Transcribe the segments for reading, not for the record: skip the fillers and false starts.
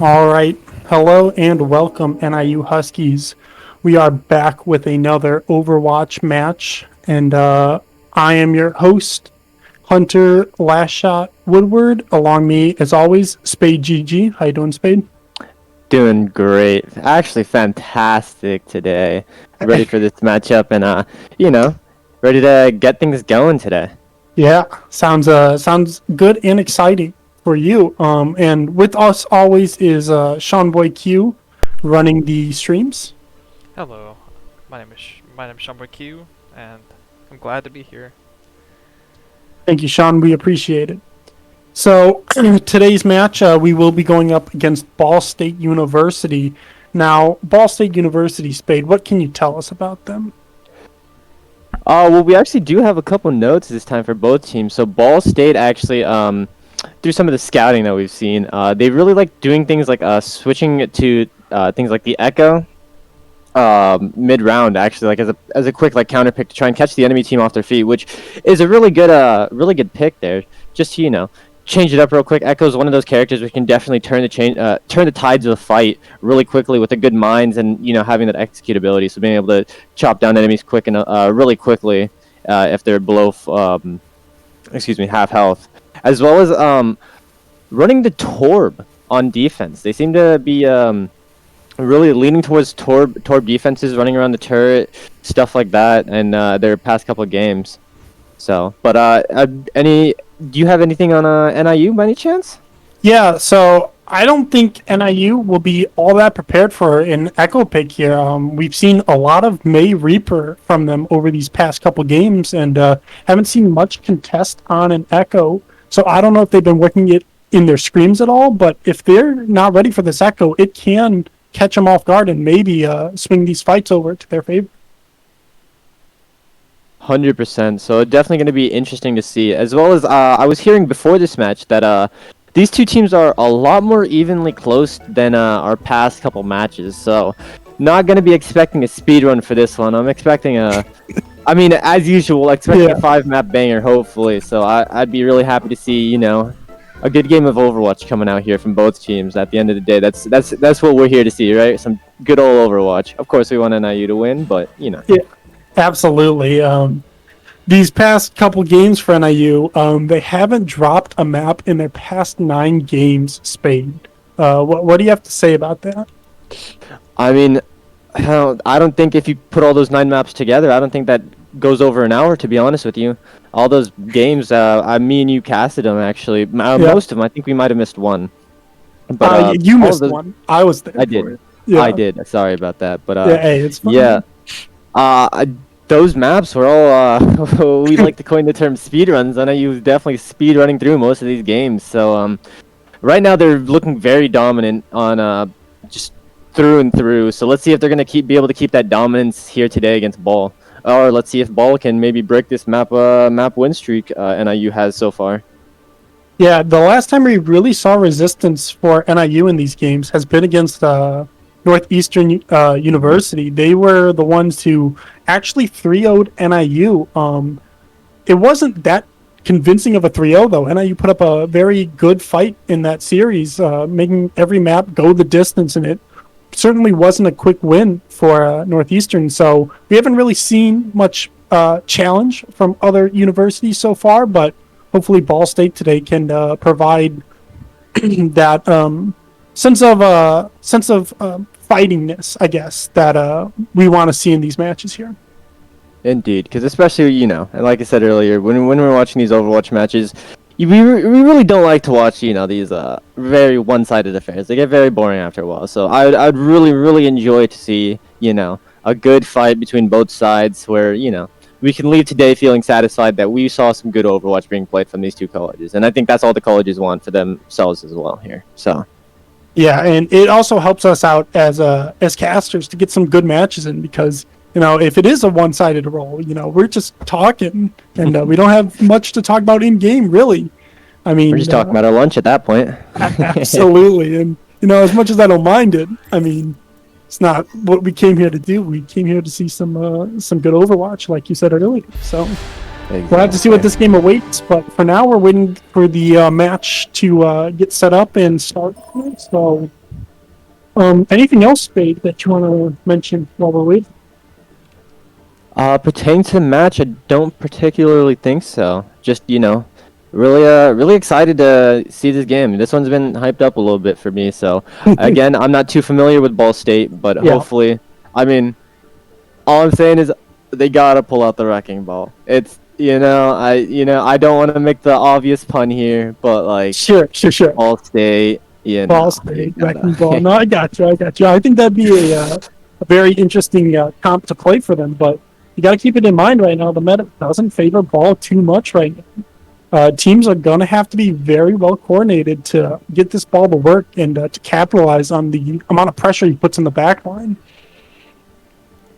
All right. Hello and welcome, NIU Huskies. We are back with another Overwatch match, and I am your host, Hunter Last Shot Woodward. Along me, as always, Spade GG. How you doing, Spade? Doing great. Actually, fantastic today. Ready for this matchup and you know, ready to get things going today. Yeah, sounds good and exciting for you. And with us always is Sean Boy Q, running the streams. Hello, my name is Shumber Q, and I'm glad to be here. Thank you, Sean. We appreciate it. So today's match, we will be going up against Ball State University. Now, Ball State University, Spade, what can you tell us about them? Well, we actually do have a couple notes this time for both teams. So Ball State actually, through some of the scouting that we've seen, they really like doing things like switching it to things like the Echo mid round, actually, like as a quick like counter pick to try and catch the enemy team off their feet, which is a really good pick there. Just to, change it up real quick. Echo is one of those characters which can definitely turn the tides of the fight really quickly with the good minds and having that executability. So being able to chop down enemies quick and really quickly if they're below half health, as well as running the Torb on defense. They seem to be really leaning towards Torb defenses, running around the turret, stuff like that, and their past couple of games. So, but do you have anything on NIU by any chance? Yeah, so I don't think NIU will be all that prepared for an Echo pick here. We've seen a lot of May Reaper from them over these past couple games, and haven't seen much contest on an Echo. So I don't know if they've been working it in their screams at all, but if they're not ready for this Echo, it can catch them off guard and maybe swing these fights over to their favor. 100%. So definitely going to be interesting to see. As well as I was hearing before this match that these two teams are a lot more evenly close than our past couple matches. So not going to be expecting a speed run for this one. I'm expecting I mean, as usual, expecting a 5-map banger, hopefully. So I'd be really happy to see, a good game of Overwatch coming out here from both teams. At the end of the day, that's what we're here to see, right? Some good old Overwatch. Of course, we want NIU to win, but Yeah, absolutely. These past couple games for NIU, they haven't dropped a map in their past 9 games, Spade. What do you have to say about that? I mean, I don't think if you put all those 9 maps together, I don't think that goes over an hour, to be honest with you. All those games, me and you casted them, actually. Most of them. I think we might have missed one. But you missed one. I was there. I did. Yeah. I did. Sorry about that. But yeah, hey, it's fine. yeah. Those maps were all, we like to coin the term speedruns. I know you definitely speedrunning through most of these games. So right now they're looking very dominant on just through and through. So let's see if they're going to be able to keep that dominance here today against Ball. Or let's see if Ball can maybe break this map win streak NIU has so far. Yeah, the last time we really saw resistance for NIU in these games has been against Northeastern University. They were the ones who actually 3-0'd NIU. It wasn't that convincing of a 3-0 though. NIU put up a very good fight in that series, making every map go the distance, and it certainly wasn't a quick win for Northeastern. So we haven't really seen much challenge from other universities so far, but hopefully Ball State today can provide that sense of fightingness, I guess, that we want to see in these matches here. Indeed, because especially, and like I said earlier, when we're watching these Overwatch matches, we really don't like to watch, these very one-sided affairs. They get very boring after a while. So I'd really enjoy to see, a good fight between both sides where, we can leave today feeling satisfied that we saw some good Overwatch being played from these two colleges. And I think that's all the colleges want for themselves as well here. So yeah, and it also helps us out as casters to get some good matches in, because if it is a one-sided role, we're just talking and we don't have much to talk about in game, really. I mean, we're just talking about our lunch at that point. Absolutely. And as much as I don't mind it, I mean, it's not what we came here to do. We came here to see some good Overwatch, like you said earlier. So exactly. We'll have to see what this game awaits. But for now, we're waiting for the match to get set up and start. So Anything else, Spade, that you want to mention while we're waiting? Pertaining to the match, I don't particularly think so. Just, really, really excited to see this game. This one's been hyped up a little bit for me. So, again, I'm not too familiar with Ball State, but Yeah. hopefully, I mean, all I'm saying is they gotta pull out the wrecking ball. It's, I don't want to make the obvious pun here, but like, Sure. Ball State, Ball you State, wrecking gotta. ball. No, I got you. I think that'd be a very interesting comp to play for them, but you got to keep it in mind right now. The meta doesn't favor ball too much right now. Teams are going to have to be very well coordinated to get this ball to work and to capitalize on the amount of pressure he puts in the back line.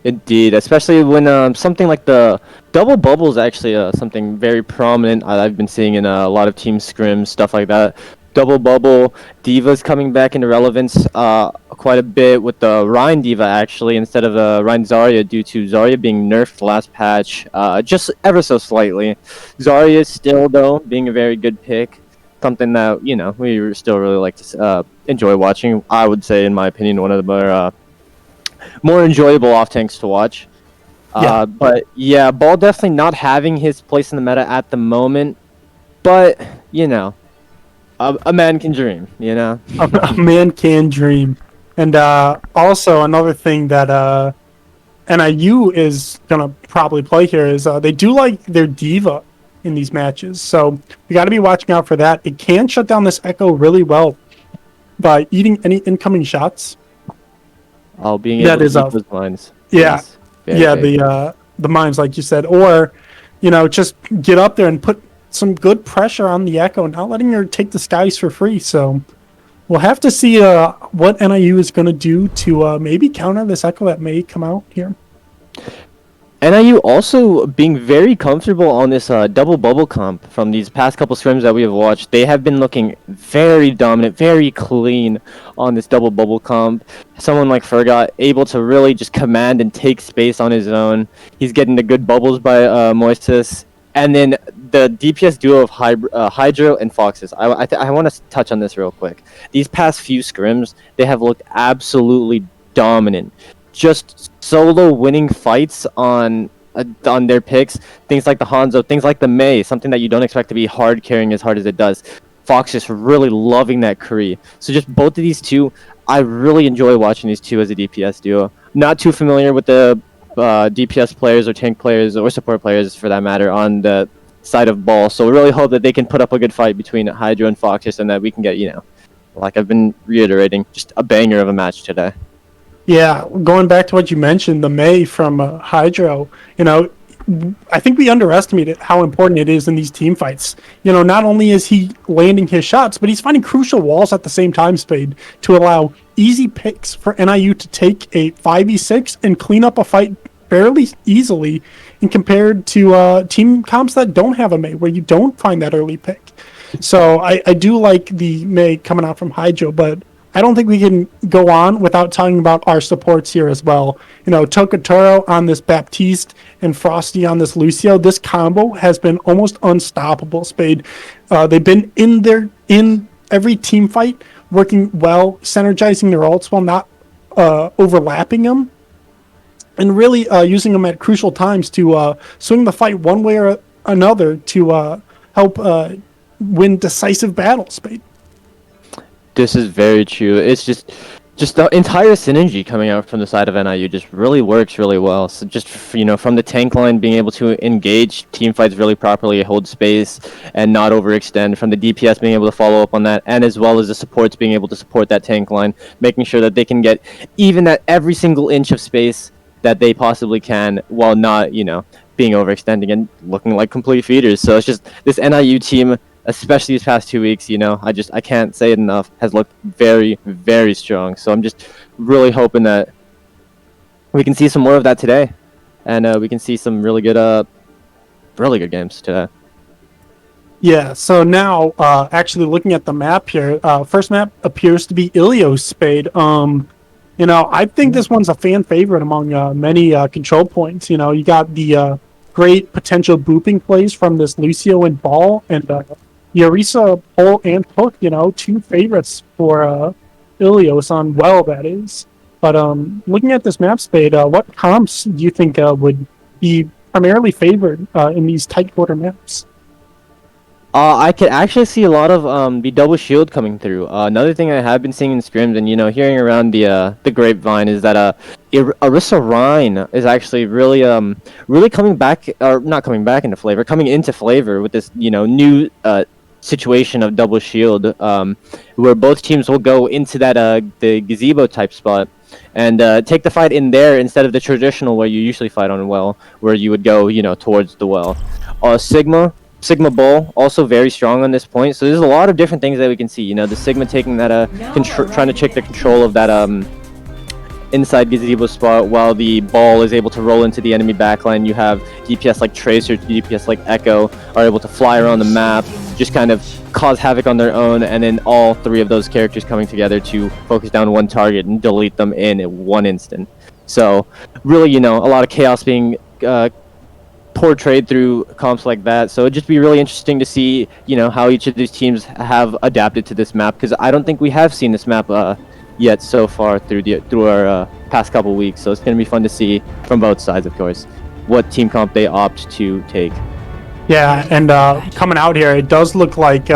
Indeed, especially when something like the double bubble is actually something very prominent I've been seeing in a lot of team scrims, stuff like that. Double bubble, Diva's coming back into relevance quite a bit with the Rhine Diva actually instead of the Rhine Zarya due to Zarya being nerfed last patch just ever so slightly. Zarya is still though being a very good pick, something that we still really like to enjoy watching. I would say, in my opinion, one of the more enjoyable off tanks to watch. Yeah. But yeah, Ball definitely not having his place in the meta at the moment. But a man can dream. A man can dream. And also another thing that NIU is gonna probably play here is they do like their diva in these matches, so we got to be watching out for that. It can shut down this Echo really well by eating any incoming shots. Being That able is to keep those lines. Yeah, is very the mines, like you said, or just get up there and put some good pressure on the Echo, not letting her take the skies for free. So we'll have to see what NIU is going to do to maybe counter this Echo that may come out here. NIU also being very comfortable on this double bubble comp from these past couple scrims that we have watched. They have been looking very dominant, very clean on this double bubble comp. Someone like Fergot able to really just command and take space on his own. He's getting the good bubbles by Moises. And then the DPS duo of Hydro and Foxes. I want to touch on this real quick. These past few scrims, they have looked absolutely dominant. Just solo winning fights on their picks. Things like the Hanzo, things like the Mei, something that you don't expect to be hard carrying as hard as it does. Fox just really loving that Kree. So just both of these two, I really enjoy watching these two as a DPS duo. Not too familiar with the DPS players or tank players or support players for that matter on the side of Ball. So we really hope that they can put up a good fight between Hydro and Foxes and that we can get, like I've been reiterating, just a banger of a match today. Yeah, going back to what you mentioned, the Mei from Hydro, I think we underestimated how important it is in these team fights. Not only is he landing his shots, but he's finding crucial walls at the same time, Spade, to allow easy picks for NIU to take a 5v6 and clean up a fight fairly easily, and compared to team comps that don't have a Mei, where you don't find that early pick. So I do like the Mei coming out from Hydro, but I don't think we can go on without talking about our supports here as well. Tokotoro on this Baptiste and Frosty on this Lucio. This combo has been almost unstoppable, Spade. They've been in every team fight, working well, synergizing their ults while not overlapping them, and really using them at crucial times to swing the fight one way or another to help win decisive battles, Spade. This is very true. It's just the entire synergy coming out from the side of NIU just really works really well. So just from the tank line being able to engage team fights really properly, hold space, and not overextend. From the DPS being able to follow up on that, and as well as the supports being able to support that tank line, making sure that they can get even that every single inch of space that they possibly can, while not being overextending and looking like complete feeders. So it's just this NIU team, especially these past 2 weeks, I can't say it enough, has looked very, very strong. So I'm just really hoping that we can see some more of that today, and we can see some really good games today. Yeah, so now actually looking at the map here, first map appears to be Ilios, Spade. I think this one's a fan favorite among many control points. You got the great potential booping plays from this Lucio and Ball, and Yarisa, Pole, and Hook, two favorites for Ilios on well, that is. But looking at this map, Spade, what comps do you think would be primarily favored in these tight quarter maps? I could actually see a lot of the double shield coming through. Another thing I have been seeing in scrims and hearing around the grapevine is that Arissa Rhine is actually really coming back, or not coming back into flavor, coming into flavor with this new situation of double shield, where both teams will go into that the gazebo type spot and take the fight in there instead of the traditional way you usually fight on a well, where you would go towards the well. Sigma Bull also very strong on this point, so there's a lot of different things that we can see. The Sigma taking that trying to take the control of that inside gazebo spot, while the Ball is able to roll into the enemy backline. You have DPS like Tracer, DPS like Echo are able to fly around the map, just kind of cause havoc on their own, and then all three of those characters coming together to focus down one target and delete them in one instant. So really, a lot of chaos being portrayed through comps like that. So it'd just be really interesting to see how each of these teams have adapted to this map, because I don't think we have seen this map yet so far through our past couple weeks. So it's going to be fun to see from both sides, of course, what team comp they opt to take. Yeah, and coming out here, it does look like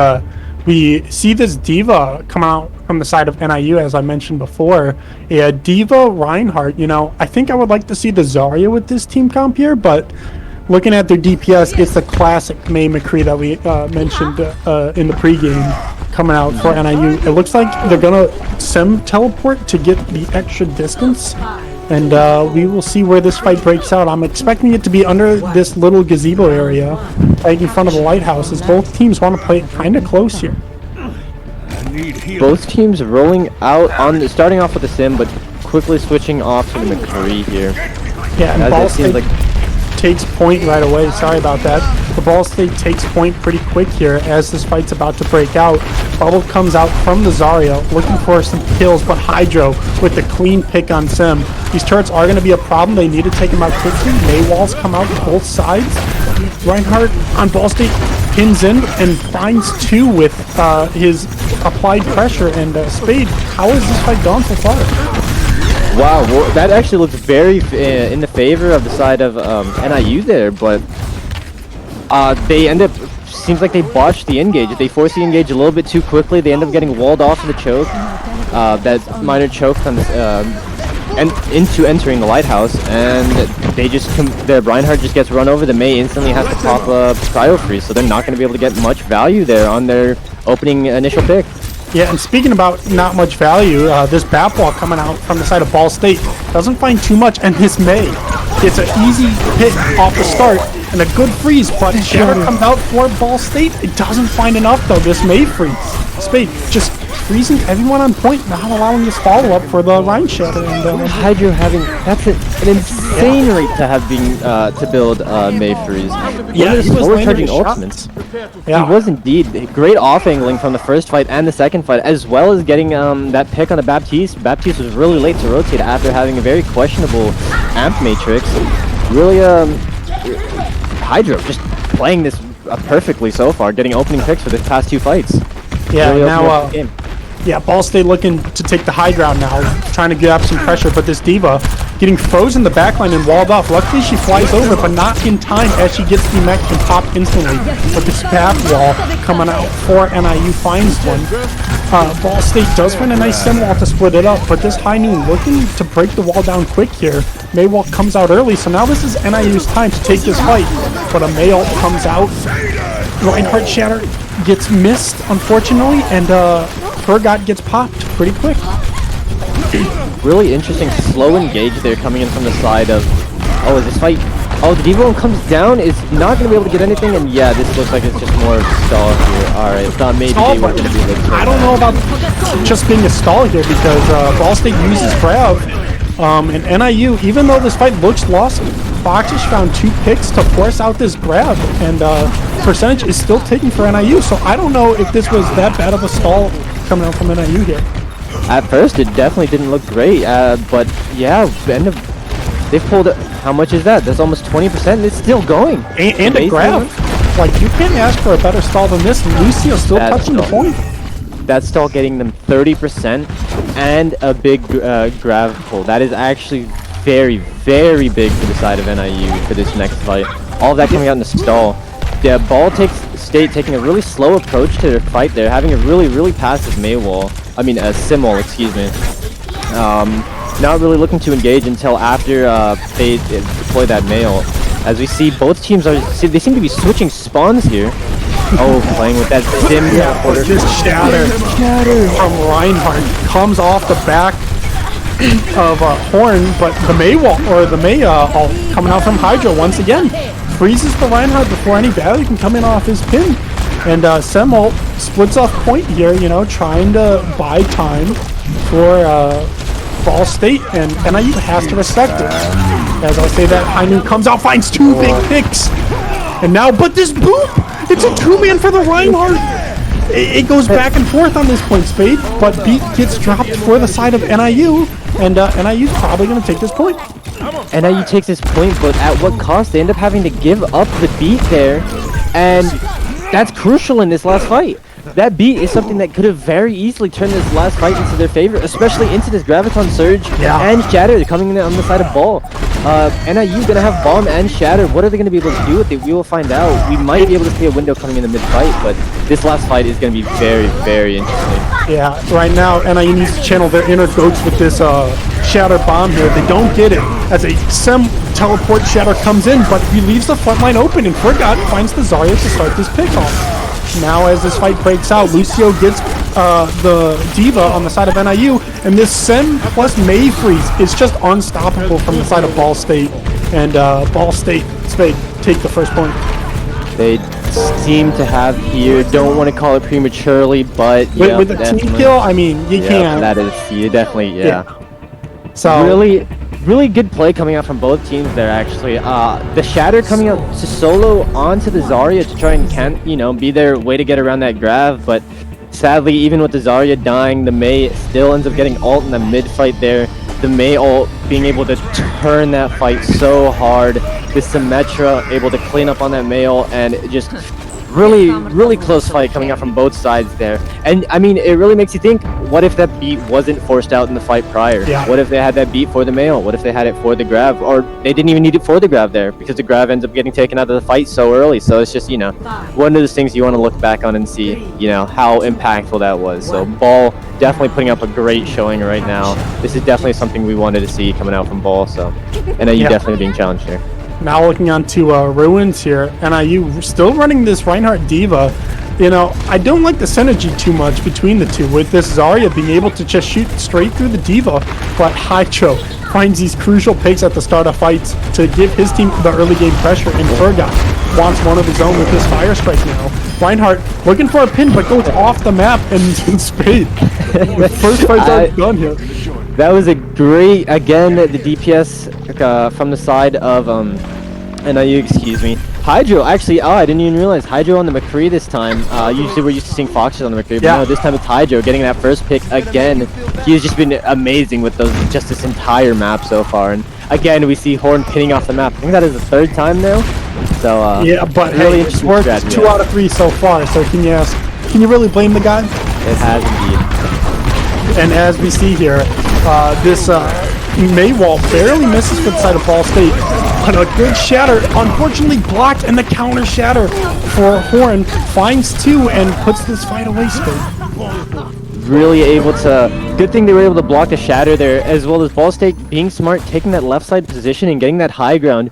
we see this D.Va come out from the side of NIU, as I mentioned before. Yeah, D.Va Reinhardt, I think I would like to see the Zarya with this team comp here, but looking at their DPS, it's the classic May McCree that we mentioned in the pregame coming out for NIU. It looks like they're going to Sim teleport to get the extra distance, and we will see where this fight breaks out. I'm expecting it to be under this little gazebo area right in front of the lighthouse, as both teams want to play it kind of close here. Both teams rolling out starting off with the Sim, but quickly switching off to the McCree here. Yeah, and Ball State takes point right away. Sorry about that. The Ball State takes point pretty quick here as this fight's about to break out. Bubble comes out from the Zarya looking for some kills, but Hydro with the clean pick on Sim. These turrets are going to be a problem. They need to take them out quickly. Maywalls come out both sides. Reinhardt on Ball State pins in and finds two with his applied pressure. And Spade, how has this fight gone so far? Wow, well, that actually looks very in the favor of the side of NIU there, but they end up, seems like they botched the engage. They forced the engage a little bit too quickly. They end up getting walled off in the choke, that minor choke on this, and into entering the lighthouse, and they just their Reinhardt just gets run over. The May instantly has to pop a cryo freeze, so they're not going to be able to get much value there on their opening initial pick. Yeah, and speaking about not much value, this bat ball coming out from the side of Ball State doesn't find too much, and this May gets an easy hit off the start and a good freeze, but Shatter comes out for Ball State. It doesn't find enough though, this May freeze. Spade just freezing everyone on point, not allowing this follow-up for the Rhine Shatter. And Hydro having, that's an insane rate to have been, to build May freeze. Yeah, he was charging ultimates. Yeah. He was indeed. Great off-angling from the first fight and the second fight, as well as getting that pick on the Baptiste. Baptiste was really late to rotate after having a very questionable amp matrix. Really, Hydro just playing this perfectly so far, getting opening picks for the past two fights. Yeah, really now, Ball State looking to take the high ground now, trying to get up some pressure, but this D.Va getting frozen in the backline and walled off. Luckily, she flies over, but not in time as she gets the mech and popped instantly. But this back wall coming out for NIU finds one. Ball State does find a nice sim wall to split it up, but this High Noon looking to break the wall down quick here. Maywall comes out early, so now this is NIU's time to take this fight. But a May ult comes out. Reinhardt Shatter gets missed, unfortunately, and Fergot gets popped pretty quick. Really interesting slow engage there coming in from the side of, is this fight, the D.Va comes down, is not going to be able to get anything, and yeah, this looks like it's just more of a stall here. Alright, it's not maybe they were going to be able to. I don't know about just being a stall here, because Ball State uses grab, and NIU, even though this fight looks lost, Foxish found two picks to force out this grab, and percentage is still taking for NIU, so I don't know if this was that bad of a stall coming out from NIU here. At first, it definitely didn't look great, but yeah, they've pulled, how much is that? That's almost 20%, it's still going. And a grab. Like, you can't ask for a better stall than this, and Lucio still touching the point. That stall getting them 30% and a big grav pull. That is actually very, very big for the side of NIU for this next fight. All of that coming out in the stall. The Ball State taking a really slow approach to their fight there, having a really, really passive sim wall, excuse me. Not really looking to engage until after they deploy that Mail. As we see, both teams they seem to be switching spawns here. Oh, playing with that sim teleporter. Just shatter from Reinhardt comes off the back of Horn, but the May wall or the May ult coming out from Hydra once again freezes the Reinhardt before any value can come in off his pin, and Semult splits off point here, you know, trying to buy time for Ball State, and NIU has to respect it. As I say that, Hainu comes out, finds two big picks, and now, but this boop, it's a two-man for the Reinhardt. It goes back and forth on this point, Spade, but Beat gets dropped for the side of NIU, and NIU's probably going to take this point. NIU takes this point, but at what cost? They end up having to give up the beat there, and that's crucial in this last fight. That beat is something that could have very easily turned this last fight into their favor, especially into this Graviton Surge and Shatter coming in on the side of Ball. NIU gonna have Bomb and Shatter. What are they gonna be able to do with it? We will find out. We might be able to see a window coming in the mid-fight, but this last fight is gonna be very, very interesting. Yeah, right now NIU needs to channel their inner goats with this Shatter Bomb here. They don't get it as a Sem teleport Shatter comes in, but he leaves the front line open, and Forgot finds the Zarya to start this pickoff. Now as this fight breaks out, Lucio gets the Diva on the side of NIU, and this Sem plus May freeze is just unstoppable from the side of Ball State, and Ball State take the first point. They seem to have here, don't want to call it prematurely, but yeah, with the team kill, I mean, you can't. That is, you definitely, yeah. So really good play coming out from both teams there, actually. The Shatter coming out to solo onto the Zarya to try and be their way to get around that grav, but sadly, even with the Zarya dying, the May still ends up getting ult in the mid-fight there. The May ult being able to turn that fight so hard. The Symmetra able to clean up on that May ult, and just really close fight coming out from both sides there. And I mean, it really makes you think, what if that beat wasn't forced out in the fight prior? Yeah. What if they had that beat for the Mail? What if they had it for the Grav? Or they didn't even need it for the Grav there, because the Grav ends up getting taken out of the fight so early. So it's just, one of those things you want to look back on and see, how impactful that was. So Ball definitely putting up a great showing right now. This is definitely something we wanted to see coming out from Ball. So NIU definitely being challenged here. Now looking on to Ruins here, NIU still running this Reinhardt Diva. I don't like the synergy too much between the two, with this Zarya being able to just shoot straight through the Diva, but Hydro finds these crucial picks at the start of fights to give his team the early game pressure, and Fergot wants one of his own with his Fire Strike now. Reinhardt looking for a pin, but goes off the map and in Spade. The first fight's already done here. That was a great, again, the DPS from the side of NIU, excuse me. Hydro, actually, I didn't even realize Hydro on the McCree this time. Usually we're used to seeing Foxes on the McCree, but no, this time it's Hydro getting that first pick again. He's just been amazing with just this entire map so far. And again, we see Horn pinning off the map. I think that is the third time now. So yeah, but really hey, it's worked 2 out of 3 so far. So can you really blame the guy? It has indeed. And as we see here, this Maywall barely misses for the side of Ball State, but a good Shatter, unfortunately blocked, and the counter Shatter for Horn finds 2 and puts this fight away. Really able to, good thing they were able to block the Shatter there, as well as Ball State being smart, taking that left side position and getting that high ground.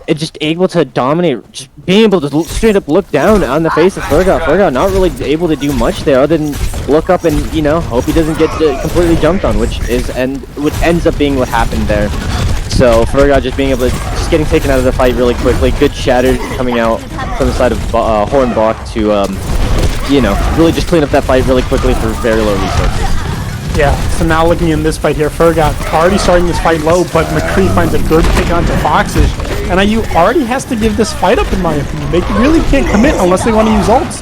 And just able to dominate, just being able to straight up look down on the face of Fergot. Fergot not really able to do much there other than look up and, hope he doesn't get completely jumped on, which ends up being what happened there. So Fergot just being able to, just getting taken out of the fight really quickly. Good Shatter coming out from the side of Hornbach to, really just clean up that fight really quickly for very low resources. Yeah, so now looking in this fight here, Fergot already starting this fight low, but McCree finds a good pick onto Foxes. NIU already has to give this fight up, in my opinion. They really can't commit unless they want to use ults.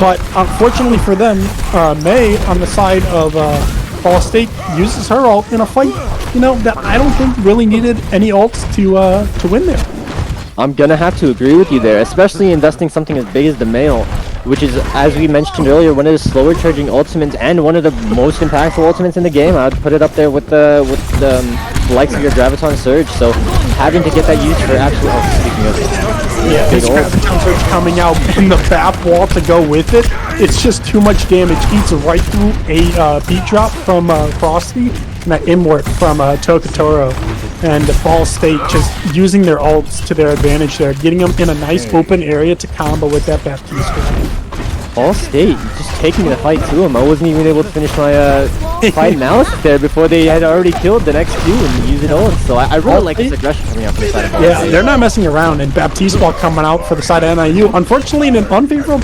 But unfortunately for them, May on the side of Ball State uses her ult in a fight, that I don't think really needed any ults to win there. I'm gonna have to agree with you there, especially investing something as big as the Mail. which is, as we mentioned earlier, one of the slower charging ultimates and one of the most impactful ultimates in the game. I'd put it up there with the likes of your Graviton Surge. So having to get that used for absolute. Oh, speaking of, Yeah, big this ult. Graviton Surge coming out and the BAP wall to go with it. It's just too much damage. Eats right through a beat drop from Frosty and that Immort from Tokotoro. And Ball State just using their ults to their advantage there, getting them in a nice open area to combo with that Baptiste. Ball State just taking the fight to him. I wasn't even able to finish my fight analysis there before they had already killed the next two and used it ult. So I really like this aggression coming out from the side of Ball Yeah, State. they're not messing around, and Baptiste ball coming out for the side of NIU. Unfortunately, in an unfavorable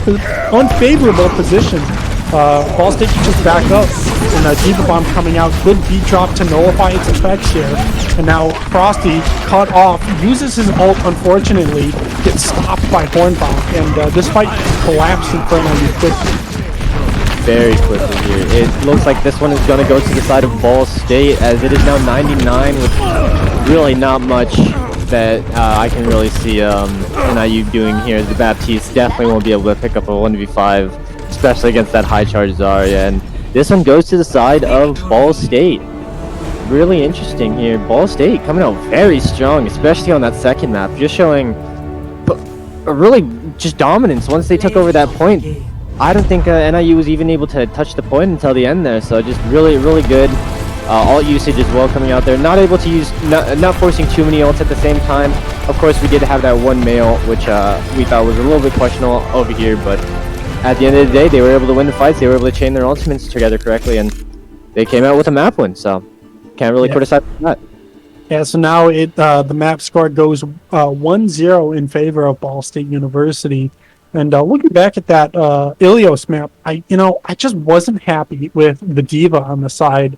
position. Ball State can just back up, and Diva Bomb coming out. Good beat drop to nullify its effects here. And now Frosty, cut off, uses his ult, unfortunately, gets stopped by Hornbach, and this fight collapsed in front of you quickly. Very quickly here. It looks like this one is going to go to the side of Ball State, as it is now 99 with really not much that I can really see NIU doing here. The Baptiste definitely won't be able to pick up a 1v5, especially against that high charge Zarya. And this one goes to the side of Ball State. Really interesting here. Ball State coming out very strong, especially on that second map, just showing a really just dominance once they took over that point. I don't think NIU was even able to touch the point until the end there, so just really, really good ult usage as well coming out there. Not able to use, not forcing too many ults at the same time. Of course, we did have that one mail, which we thought was a little bit questionable over here, but at the end of the day, they were able to win the fights. They were able to chain their ultimates together correctly, and they came out with a map win, so can't really criticize that. Yeah, so now the map score goes 1-0 in favor of Ball State University. And looking back at that Ilios map, I just wasn't happy with the Diva on the side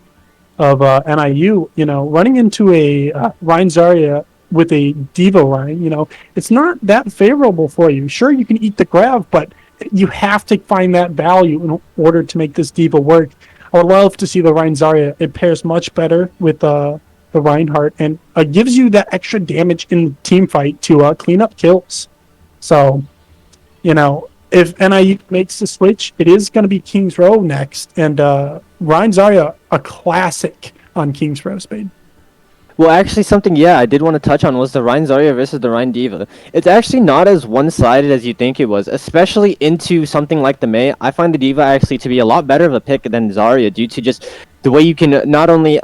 of NIU. Running into a Ryan Zarya with a Diva Ryan, it's not that favorable for you. Sure, you can eat the grab, but you have to find that value in order to make this Diva work. I would love to see the Ryan Zarya. It pairs much better with the Reinhardt, and gives you that extra damage in the team fight to clean up kills. So, if NIU makes the switch, it is going to be Kings Row next, and Ryan Zarya, a classic on Kings Row, Spade. Well, actually, something, I did want to touch on was the Ryan Zarya versus the Ryan Diva. It's actually not as one-sided as you think it was, especially into something like the Mei. I find the Diva actually to be a lot better of a pick than Zarya due to just the way you can not only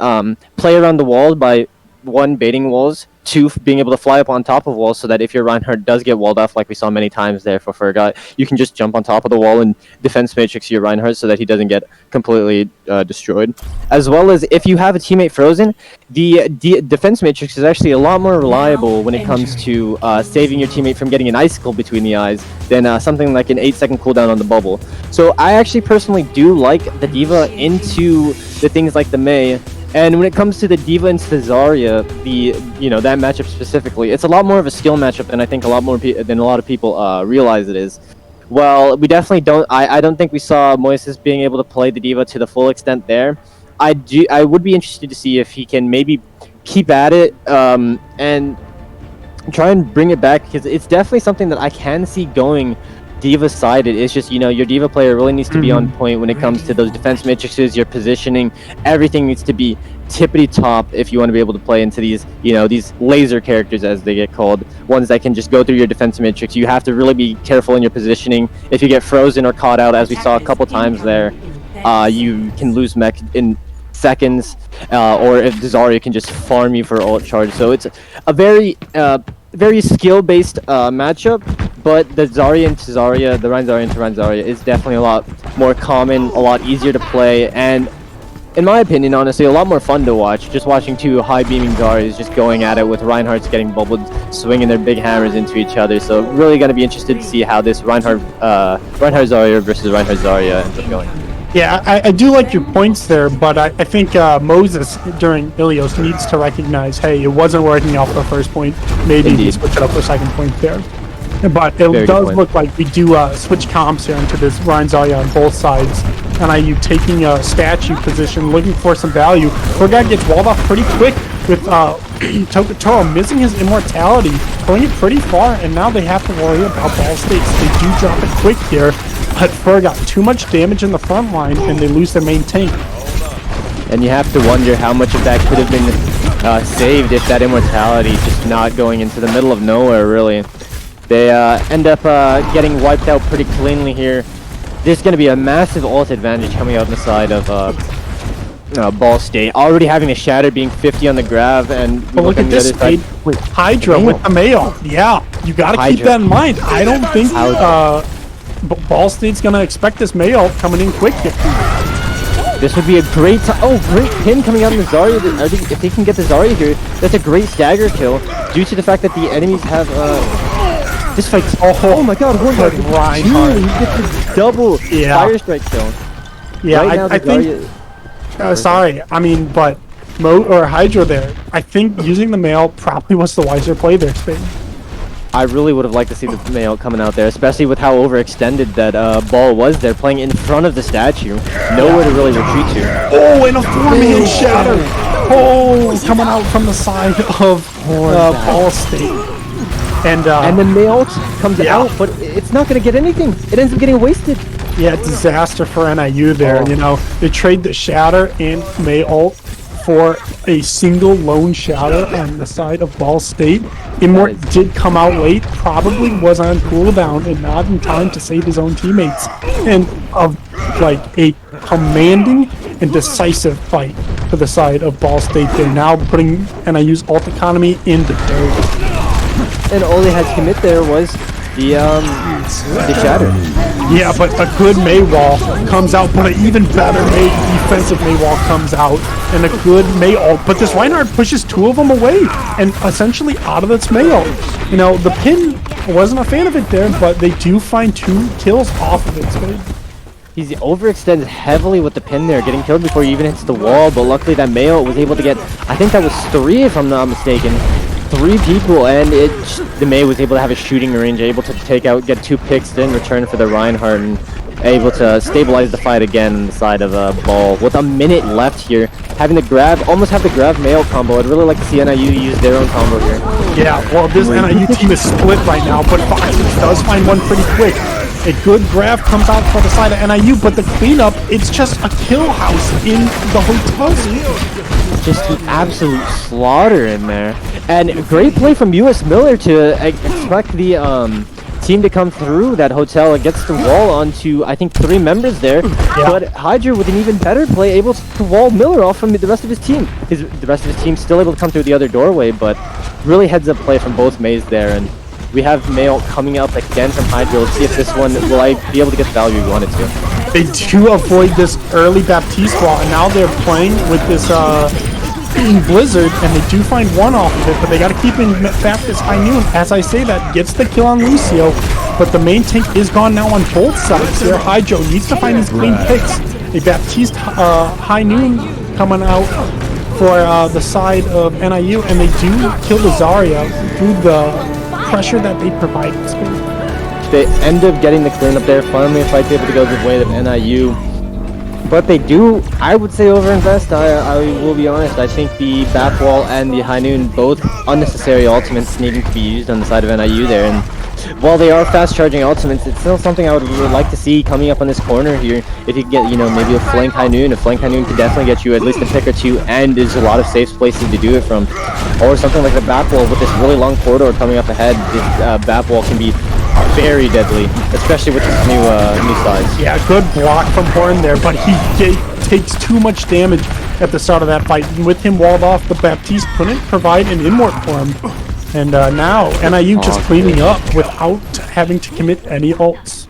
play around the walls by, one, baiting walls, two, being able to fly up on top of walls so that if your Reinhardt does get walled off, like we saw many times there for Fergat, you can just jump on top of the wall and defense matrix your Reinhardt so that he doesn't get completely destroyed. As well as if you have a teammate frozen, the defense matrix is actually a lot more reliable when it comes to saving your teammate from getting an icicle between the eyes than something like an 8-second cooldown on the bubble. So I actually personally do like the Diva into the things like the Mei. And when it comes to the Diva and Zarya, that matchup specifically, it's a lot more of a skill matchup than I think a lot of people realize it is. Well, we definitely don't. I don't think we saw Moises being able to play the Diva to the full extent there. I would be interested to see if he can maybe keep at it and try and bring it back, because it's definitely something that I can see going Diva sided. It's just, your Diva player really needs to be on point when it comes to those defense matrices, your positioning. Everything needs to be tippity top if you want to be able to play into these, these laser characters as they get called, ones that can just go through your defense matrix. You have to really be careful in your positioning. If you get frozen or caught out, as we saw a couple times there, you can lose mech in seconds, or if Zarya can just farm you for ult charge. So it's a very skill-based matchup, but the Zarya into Zarya, the Ryan Zarya into Ryan Zarya is definitely a lot more common, a lot easier to play, and in my opinion, honestly, a lot more fun to watch. Just watching two high-beaming Zaryas just going at it with Reinhardts getting bubbled, swinging their big hammers into each other. So really going to be interested to see how this Reinhardt Zarya versus Reinhardt Zarya ends up going. Yeah, I do like your points there, but I think Moses during Ilios needs to recognize, hey, it wasn't working out for the first point. Maybe he switch it up for second point there. But it does look like we do switch comps here into this Ryan Zarya on both sides. And you taking a statue position, looking for some value. Fergat gets walled off pretty quick with Tokotoro missing his immortality, going it pretty far, and now they have to worry about ball states. They do drop it quick here. but Fur got too much damage in the front line, and they lose their main tank. And you have to wonder how much of that could have been saved if that immortality just not going into the middle of nowhere, really. They end up getting wiped out pretty cleanly here. There's going to be a massive ult advantage coming out on the side of Ball State. Already having a shatter, being 50 on the grab, and But look at this fade. Hydra with the mail. Yeah, you got to keep that in mind. I don't think Ball State's going to expect this mail coming in quick here. This would be a great great pin coming out on the Zarya. If they can get the Zarya here, that's a great stagger kill due to the fact that the enemies have this fight. Oh my god, Warlord Reinhardt. He gets the double fire strike kill. Yeah, right now, I think sorry, I mean, but Hydra there, I think using the mail probably was the wiser play there, Spade. I really would have liked to see the mail coming out there, especially with how overextended that Ball was there, playing in front of the statue. Nowhere to really retreat to. Oh, and a 4-man shatter! Oh, coming out from the side of Ball State. And the mail comes out, but it's not going to get anything. It ends up getting wasted. Yeah, disaster for NIU there, you know. They trade the shatter and May ult for a single lone shatter on the side of Ball State. Immort did come out late, probably was on cooldown and not in time to save his own teammates. And like a commanding and decisive fight for the side of Ball State. They're now putting NIU's ult economy into play. And all they had to commit there was the shatter. Yeah, but a good Mei wall comes out, but an even better defensive Mei wall comes out, and a good Mei ult. But this Reinhardt pushes two of them away, and essentially out of its Mei ult. You know, the pin wasn't a fan of it there, but they do find 2 kills off of it, Spade. He's overextended heavily with the pin there, getting killed before he even hits the wall, but luckily that Mei ult was able to get, I think that was 3 if I'm not mistaken. 3 people, and the Mei was able to have a shooting range, able to get 2 picks in return for the Reinhardt, and able to stabilize the fight again on the side of Ball. With a minute left here, having the grab, almost have the grab Mei combo. I'd really like to see NIU use their own combo here. Yeah, well, this NIU team is split right now, but Foxes does find one pretty quick. A good grab comes out for the side of NIU, but the cleanup, it's just a kill house in the hotel suite. Just an absolute slaughter in there. And great play from US Miller to expect the team to come through that hotel against the wall onto, I think, 3 members there. Yeah. But Hydra with an even better play, able to wall Miller off from the rest of his team. The rest of his team still able to come through the other doorway, but really heads up play from both Meis there. And we have Mail coming up again from Hydra. Let's see if this one, will I be able to get the value we wanted to. They do avoid this early Baptiste wall, and now they're playing with this Blizzard, and they do find one off of it, but they got to keep in back this High Noon. As I say that, gets the kill on Lucio, but the main tank is gone now on both sides here. Hydro needs to find these clean picks. A Baptiste High Noon coming out for the side of NIU, and they do kill the Zarya through the pressure that they provided. They end up getting the cleanup there. Finally, a fight's able to go the way of NIU. But they do, I would say, overinvest. I will be honest. I think the back wall and the High Noon, both unnecessary ultimates needing to be used on the side of NIU there. And while they are fast charging ultimates, it's still something I would like to see coming up on this corner here. If you get, maybe a flank High Noon. A flank High Noon can definitely get you at least a pick or 2, and there's a lot of safe places to do it from. Or something like the back wall with this really long corridor coming up ahead. This back wall can be very deadly, especially with this new size. Yeah, good block from Horn there, but he takes too much damage at the start of that fight. And with him walled off, the Baptiste couldn't provide an Immort for him. And now NIU just cleaning up without having to commit any ults.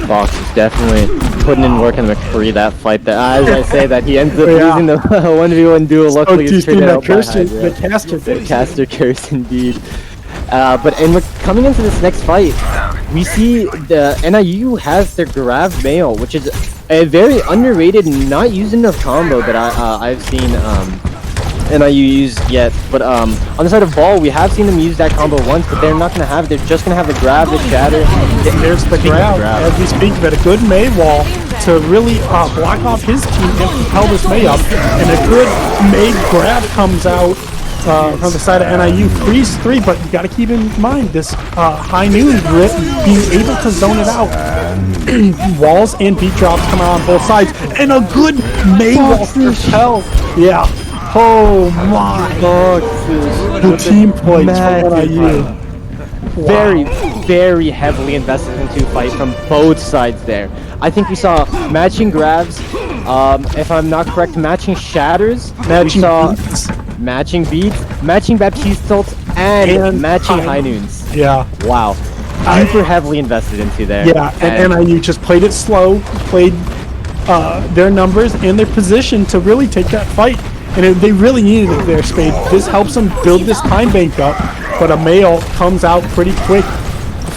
Fox is definitely putting in work on McCree that fight. As I say that, he ends up losing the 1v1 duel. Luckily, he's traded out by the caster curse. The caster curse, indeed. But coming into this next fight, we see the NIU has their Grav Mail, which is a very underrated, not used enough combo that I've seen NIU use yet. But on the side of Ball, we have seen them use that combo once, but they're not going to have it. They're just going to have the Grab, the Shatter. There's the Grab, as we speak of it. A good Mei wall to really block off his team and propel this Mei up. And a good Mei Grab comes out from the side of NIU. Freeze 3, but you got to keep in mind this high noon being able to zone it out. Walls and beat drops come out on both sides, and a good Maywall for Hell. Yeah. Oh my. The team plays for NIU. Very, very heavily invested into fight from both sides there. I think we saw matching grabs, if I'm not correct, matching shatters. We saw matching beats, matching Baptiste tilts, and matching high noons. Yeah. Wow. Super heavily invested into there. Yeah, and NIU just played it slow, played their numbers and their position to really take that fight. And they really needed it there, Spade. This helps them build this time bank up, but a male comes out pretty quick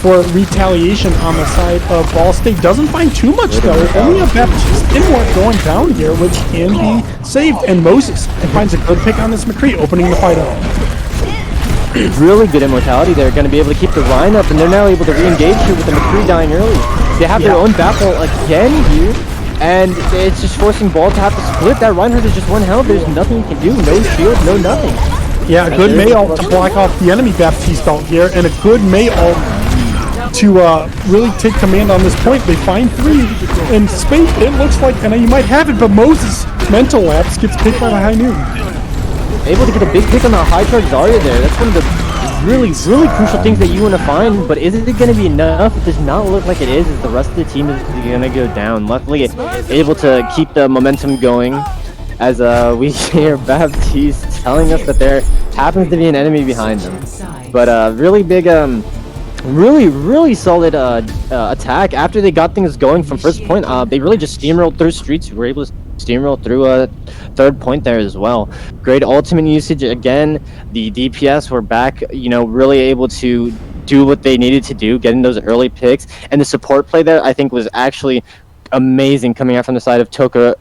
for retaliation on the side of Ball State. Doesn't find too much though. Only a Baptiste Inward going down here, which can be saved. And Moses finds a good pick on this McCree, opening the fight up. Really good immortality. They're going to be able to keep the Rhine up, and they're now able to re-engage here with the McCree dying early. They have their own battle again here, and it's just forcing Ball to have to split. That Reinhardt is just one health. There's nothing he can do. No shield, no nothing. Yeah, a good Mayo to block off the enemy Baptiste ult here, and a good Mayo to really take command on this point. They find 3 in Spade. It looks like, and you might have it, but Moses mental lapse gets picked by the high noon. Able to get a big pick on the high charge Zarya there. That's one of the really, really crucial things that you want to find, but is it going to be enough? It does not look like it is, as the rest of the team is going to go down. Luckily, able to keep the momentum going, as we hear Baptiste telling us that there happens to be an enemy behind them. But really big, really solid attack. After they got things going from first point, they really just steamrolled through streets. Were able to steamroll through a third point there as well. Great ultimate usage again. The DPS were back, you know, really able to do what they needed to do, getting those early picks. And the support play there, I think, was actually amazing, coming out from the side of Toko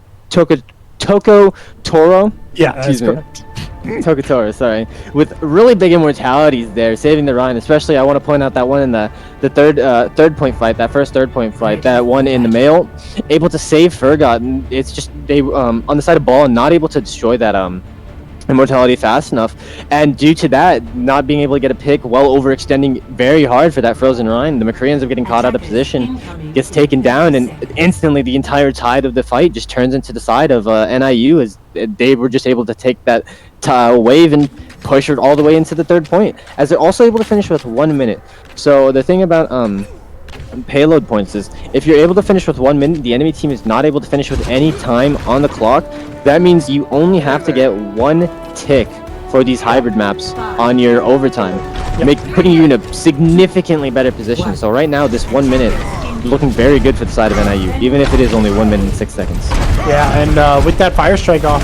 Toro. Yeah, that's correct. Tokotoro, sorry, with really big immortalities there, saving the Rhine. Especially, I want to point out that one in the third point fight, that first third point fight, that one in the male, able to save Fergot. And it's just they on the side of Ball, not able to destroy that immortality fast enough, and due to that, not being able to get a pick, while overextending very hard for that frozen Rhine, the McCree ends up getting caught out of position, gets taken down, and instantly the entire tide of the fight just turns into the side of NIU, as they were just able to take that wave and push it all the way into the third point, as they're also able to finish with 1 minute. So the thing about payload points is, if you're able to finish with 1 minute, the enemy team is not able to finish with any time on the clock. That means you only have to get 1 tick for these hybrid maps on your overtime, putting you in a significantly better position. So right now, this 1 minute is looking very good for the side of NIU, even if it is only 1 minute and 6 seconds. Yeah, and with that fire strike off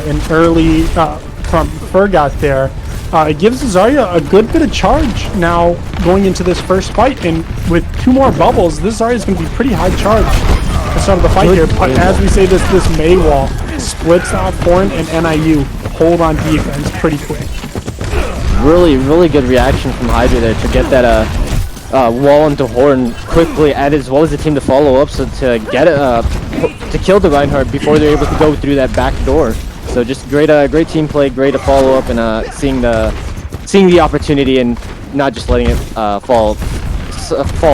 in early from Fergot there, it gives Zarya a good bit of charge now going into this first fight, and with 2 more bubbles, this Zarya is going to be pretty high charge at the start of the fight here. But as we say, this Maywall splits off Horn and NIU hold on defense pretty quick. Really good reaction from Hydra there to get that wall into Horn quickly, and as well as the team to follow up, so to get it to kill the Reinhardt before they're able to go through that back door. So just great team play, great to follow up, and seeing the opportunity and not just letting it fall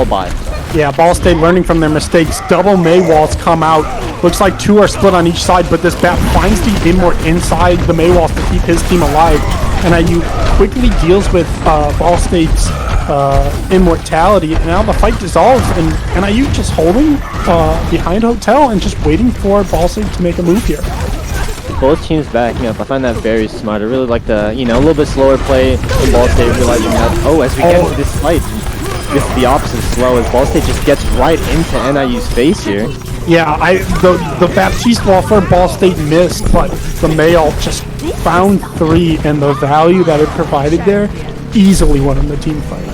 by. Yeah, Ball State learning from their mistakes. Double Maywalls come out. Looks like 2 are split on each side, but this Bat finds the Inward inside the Maywalls to keep his team alive. And IU quickly deals with Ball State's immortality. And now the fight dissolves, and NIU just holding behind Hotel and just waiting for Ball State to make a move here. Both teams backing up. I find that very smart. I really like the, a little bit slower play from Ball State, realizing that, as we get into this fight, this is the opposite slow, as Ball State just gets right into NIU's face here. Yeah, the Baptiste wall for Ball State missed, but the Mayo just found 3, and the value that it provided there easily won them the team fight.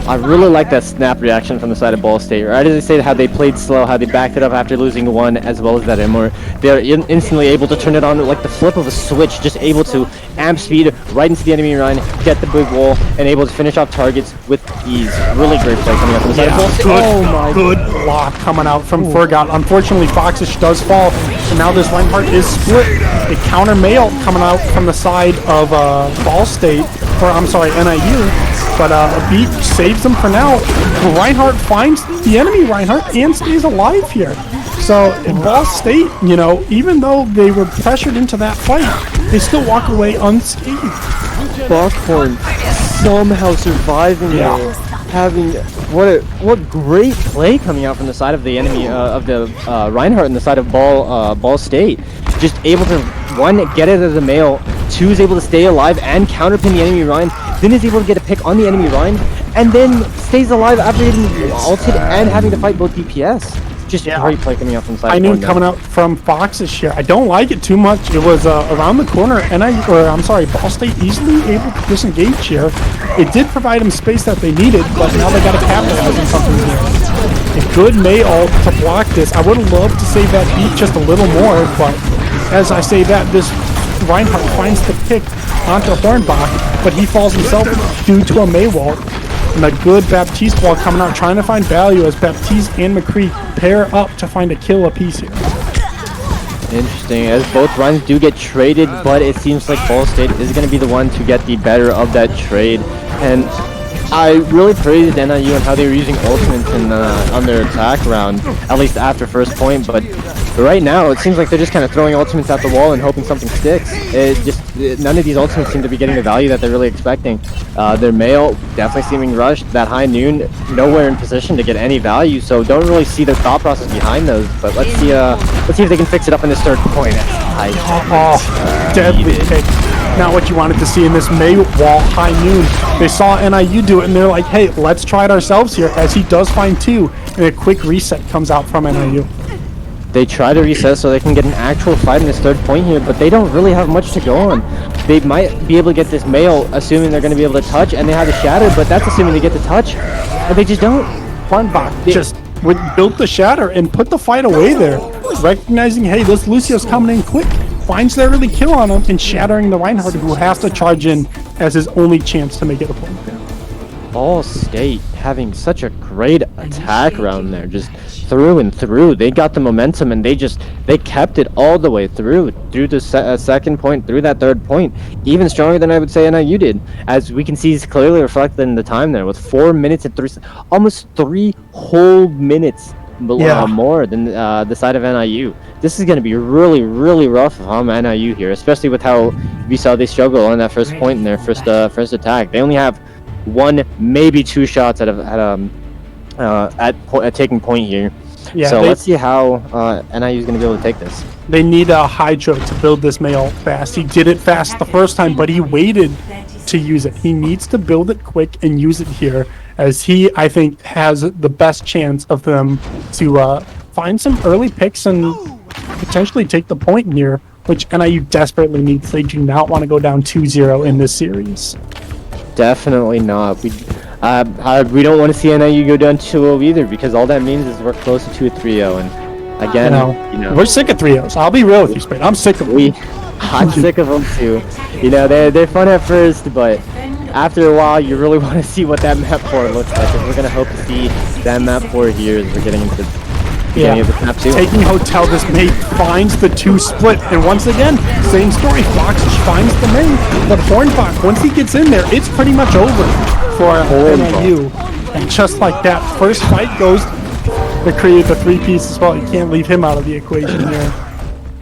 I really like that snap reaction from the side of Ball State. Right as I say, how they played slow, how they backed it up after losing 1, as well as that Immor. They're instantly able to turn it on like the flip of a switch, just able to amp speed right into the enemy run, get the big wall, and able to finish off targets with ease. Really great play coming out from the side of Ball State. Good block coming out from Fergot. Unfortunately, Foxish does fall. And now this Reinhardt is split. A counter mail coming out from the side of Ball State, or I'm sorry, NIU. But a beat saves them for now. Reinhardt finds the enemy Reinhardt and stays alive here. So in Ball State, you know, even though they were pressured into that fight, they still walk away unscathed. Buckhorn somehow surviving there, having what great play coming out from the side of the enemy of the Reinhardt and the side of Ball State. Just able to one get it as a mail, two is able to stay alive and counterpin the enemy Ryan, then is able to get a pick on the enemy Ryan, and then stays alive after getting ulted and having to fight both DPS. Just great play coming out from the side. I knew coming out from Fox's share. I don't like it too much. It was around the corner, and Ball State easily able to disengage here. It did provide them space that they needed, but now they got to capitalize on something here. A good May ult to block this. I would have loved to save that beat just a little more, but as I say that, this Reinhardt finds the pick onto Hornbach, but he falls himself due to a May wall. And a good Baptiste wall coming out, trying to find value as Baptiste and McCree pair up to find a kill apiece here. Interesting, as both runs do get traded, but it seems like Ball State is going to be the one to get the better of that trade. And I really praised NIU and how they were using ultimates on their attack round, at least after first point, but right now it seems like they're just kind of throwing ultimates at the wall and hoping something sticks. None of these ultimates seem to be getting the value that they're really expecting. Their male definitely seeming rushed. That high noon, nowhere in position to get any value, so don't really see the thought process behind those. But let's see if they can fix it up in this third point. Deadly pick. Not what you wanted to see in this May wall high noon. They saw NIU do it and they're like, hey, let's try it ourselves here, as he does find two, and a quick reset comes out from NIU. They try to reset so they can get an actual fight in this third point here, but they don't really have much to go on. They might be able to get this mail, assuming they're going to be able to touch, and they have a shatter, but that's assuming they get the touch, but they just don't. Hornbach just built the shatter and put the fight away there, recognizing, hey, this Lucio's coming in quick, finds their early kill on him, and shattering the Reinhardt, who has to charge in as his only chance to make it a point. Ball State having such a great attack round there, just through and through. They got the momentum and they kept it all the way through the second point, through that third point, even stronger than I would say NIU did, as we can see is clearly reflected in the time there with 4 minutes and almost 3 whole minutes more than the side of NIU. This is going to be really, really rough on NIU here, especially with how we saw they struggle on that first point in their first attack. They only have 1, maybe 2 shots at taking point here. Yeah, so let's see how NIU is going to be able to take this. They need a Hydro to build this mail fast. He did it fast the first time, but he waited to use it. He needs to build it quick and use it here, as he, I think, has the best chance of them to find some early picks and potentially take the point here, which NIU desperately needs. They do not want to go down 2-0 in this series. Definitely not. We don't want to see NIU go down 2-0 either, because all that means is we're closer to a 3-0. And again, you know, we're sick of 3-0s. I'll be real with you, Spade. I'm sick of them. I'm sick of them too. You know, they're fun at first, but after a while, you really want to see what that map 4 looks like. And we're gonna hope to see that map 4 here as we're getting into the beginning of this map 2. Taking Hotel, this mate finds the 2 split, and once again, same story. Fox finds the main, but Hornbach, once he gets in there, it's pretty much over for NIU. And just like that, first fight goes to create the 3-piece as well. You can't leave him out of the equation here.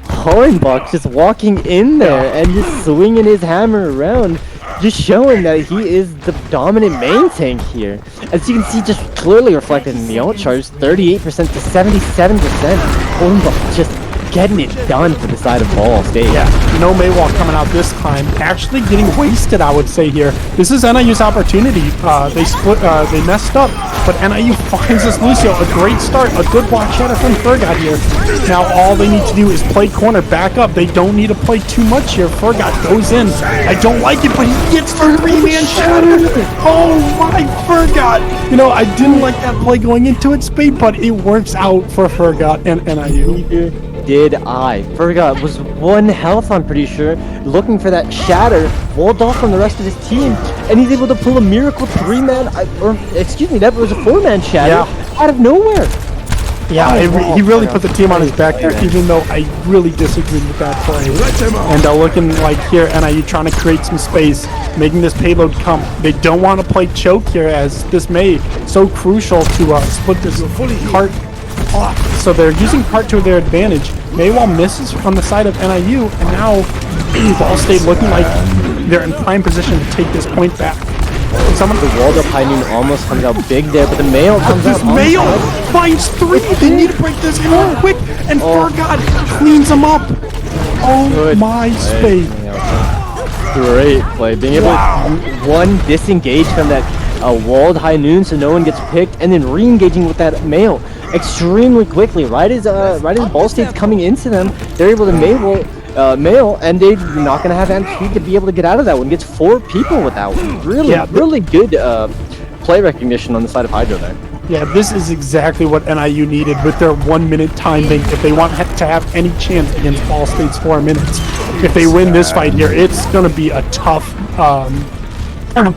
Hornbach just walking in there and just swinging his hammer around, just showing that he is the dominant main tank here. As you can see, just clearly reflected in the ult charge, 38% to 77%. Hornbach just getting it done for the side of Ball State. Yeah, no Maywalk coming out this time. Actually getting wasted, I would say here. This is NIU's opportunity. They messed up, but NIU finds this Lucio. A great start, a good block shatter from Fergot here. Now all they need to do is play corner, back up. They don't need to play too much here. Fergot goes in. I don't like it, but he gets the 3-man shatter. Oh my, Fergot. You know, I didn't like that play going into it, Spade, but it works out for Fergot and NIU. Did I. Fergot was 1 health, I'm pretty sure, looking for that shatter, walled off from the rest of his team, and he's able to pull a miracle 3-man, that was a 4-man shatter out of nowhere. Yeah, he really put the team on his back there, even though I really disagreed with that play. And looking like here, NIU trying to create some space, making this payload come. They don't want to play choke here, as this may so crucial to split this cart off. So they're using cart to their advantage. Maywall misses on the side of NIU, and now Ball State looking like they're in prime position to take this point back. The walled up high noon almost comes out big there, but the Mayo comes out. Mayo finds 3. They need to break this more quick, and Fargod cleans them up. Oh Good my play. space. Great play. Being able to disengage from that walled high noon so no one gets picked, and then re-engaging with that Mayo extremely quickly. Right as Ball State's coming into them, they're able to Mayo, and they're not going to have MP to be able to get out of that one. Gets 4 people with that one. Really good play recognition on the side of Hydro there. Yeah, this is exactly what NIU needed with their 1-minute time bank if they want to have any chance against Ball State's 4 minutes. If they win this fight here, it's going to be a tough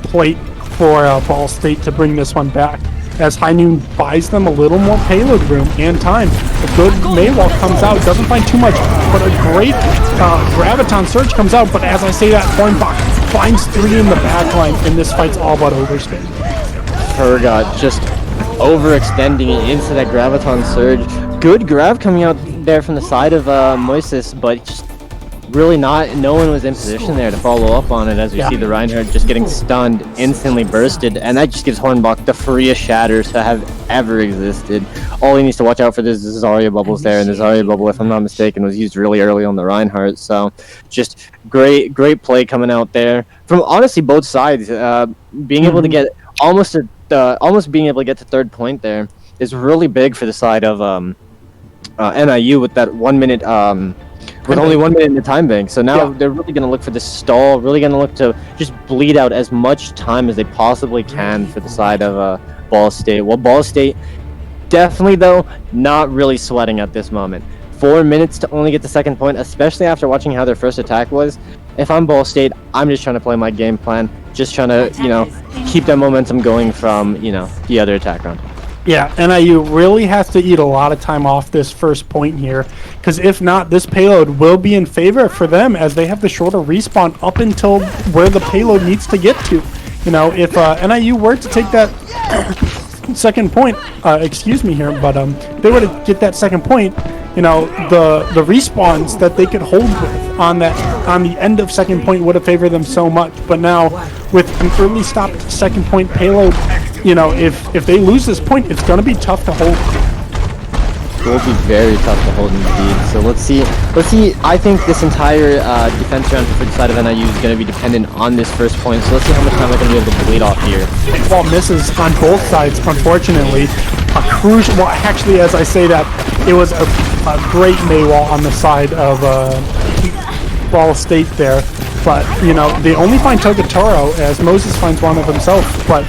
plate for Ball State to bring this one back, as High Noon buys them a little more payload room and time. A good Maywall comes out, doesn't find too much, but a great Graviton Surge comes out, but as I say that, Hornbach finds 3 in the back line, and this fight's all about overspin. Fargod just overextending it into that Graviton Surge. Good grab coming out there from the side of Moises, but just really no one was in position there to follow up on it, as we see the Reinhardt just getting stunned, instantly bursted, and that just gives Hornbach the freest shatters to have ever existed. All he needs to watch out for this is Zarya bubbles there, and the Zarya bubble, if I'm not mistaken, was used really early on the Reinhardt, so just great play coming out there from honestly both sides. Being able to get almost being able to get to 3rd point there is really big for the side of NIU with that 1 minute with only 1 minute in the time bank. So now they're really going to look for this stall, really going to look to just bleed out as much time as they possibly can for the side of Ball State. Well, Ball State definitely, though, not really sweating at this moment. 4 minutes to only get the 2nd point, especially after watching how their first attack was. If I'm Ball State, I'm just trying to play my game plan, just trying to, keep that momentum going from, the other attack round. Yeah, NIU really has to eat a lot of time off this first point here, because if not, this payload will be in favor for them, as they have the shorter respawn up until where the payload needs to get to. If NIU were to take that 2nd point, excuse me here, but they were to get that 2nd point, the respawns that they could hold with on the end of 2nd point would have favored them so much. But now with an early stopped 2nd point payload, if they lose this point, it's going to be tough to hold. It will be very tough to hold indeed. So let's see. I think this entire defense round for the side of NIU is going to be dependent on this first point. So let's see how much time they're going to be able to bleed off here. Ball misses on both sides, unfortunately. A crucial. Well, actually, as I say that, it was a great Maywall on the side of Ball State there. But they only find Togatoro, as Moses finds one of himself. But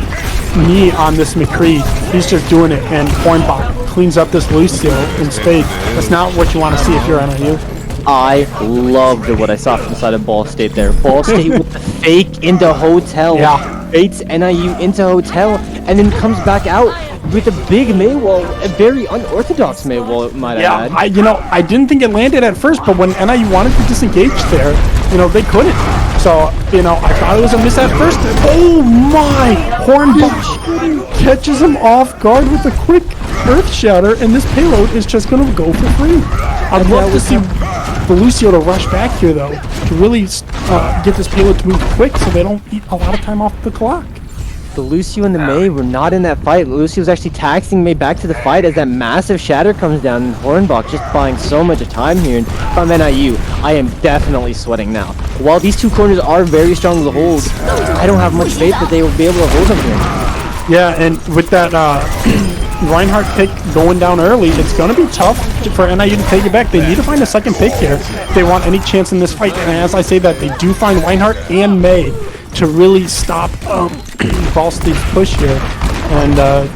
me on this McCree, he's just doing it, and Hornbach cleans up this Lucio in spades. That's not what you want to see if you're NIU. I loved what I saw from the side of Ball State there. Ball State with the fake into hotel. Yeah. Baits NIU into hotel, and then comes back out with a big Maywall, a very unorthodox Maywall, might I add. I didn't think it landed at first, but when NIU wanted to disengage there, they couldn't. So, I thought it was a miss at first. Oh my! Hornbach catches him off guard with a quick Earth Shatter, and this payload is just going to go for free. I'd love to see the Lucio to rush back here, though, to really get this payload to move quick so they don't eat a lot of time off the clock. The Lucio and the May were not in that fight. Lucio was actually taxing May back to the fight as that massive shatter comes down, and Hornbach just buying so much time here. And if I'm NIU, I am definitely sweating now. While these two corners are very strong to hold, I don't have much faith that they will be able to hold them here. Yeah, and with that Reinhardt pick going down early, it's going to be tough for NIU to take it back. They need to find a 2nd pick here if they want any chance in this fight. And as I say that, they do find Reinhardt and May to really stop Ball State's push here. And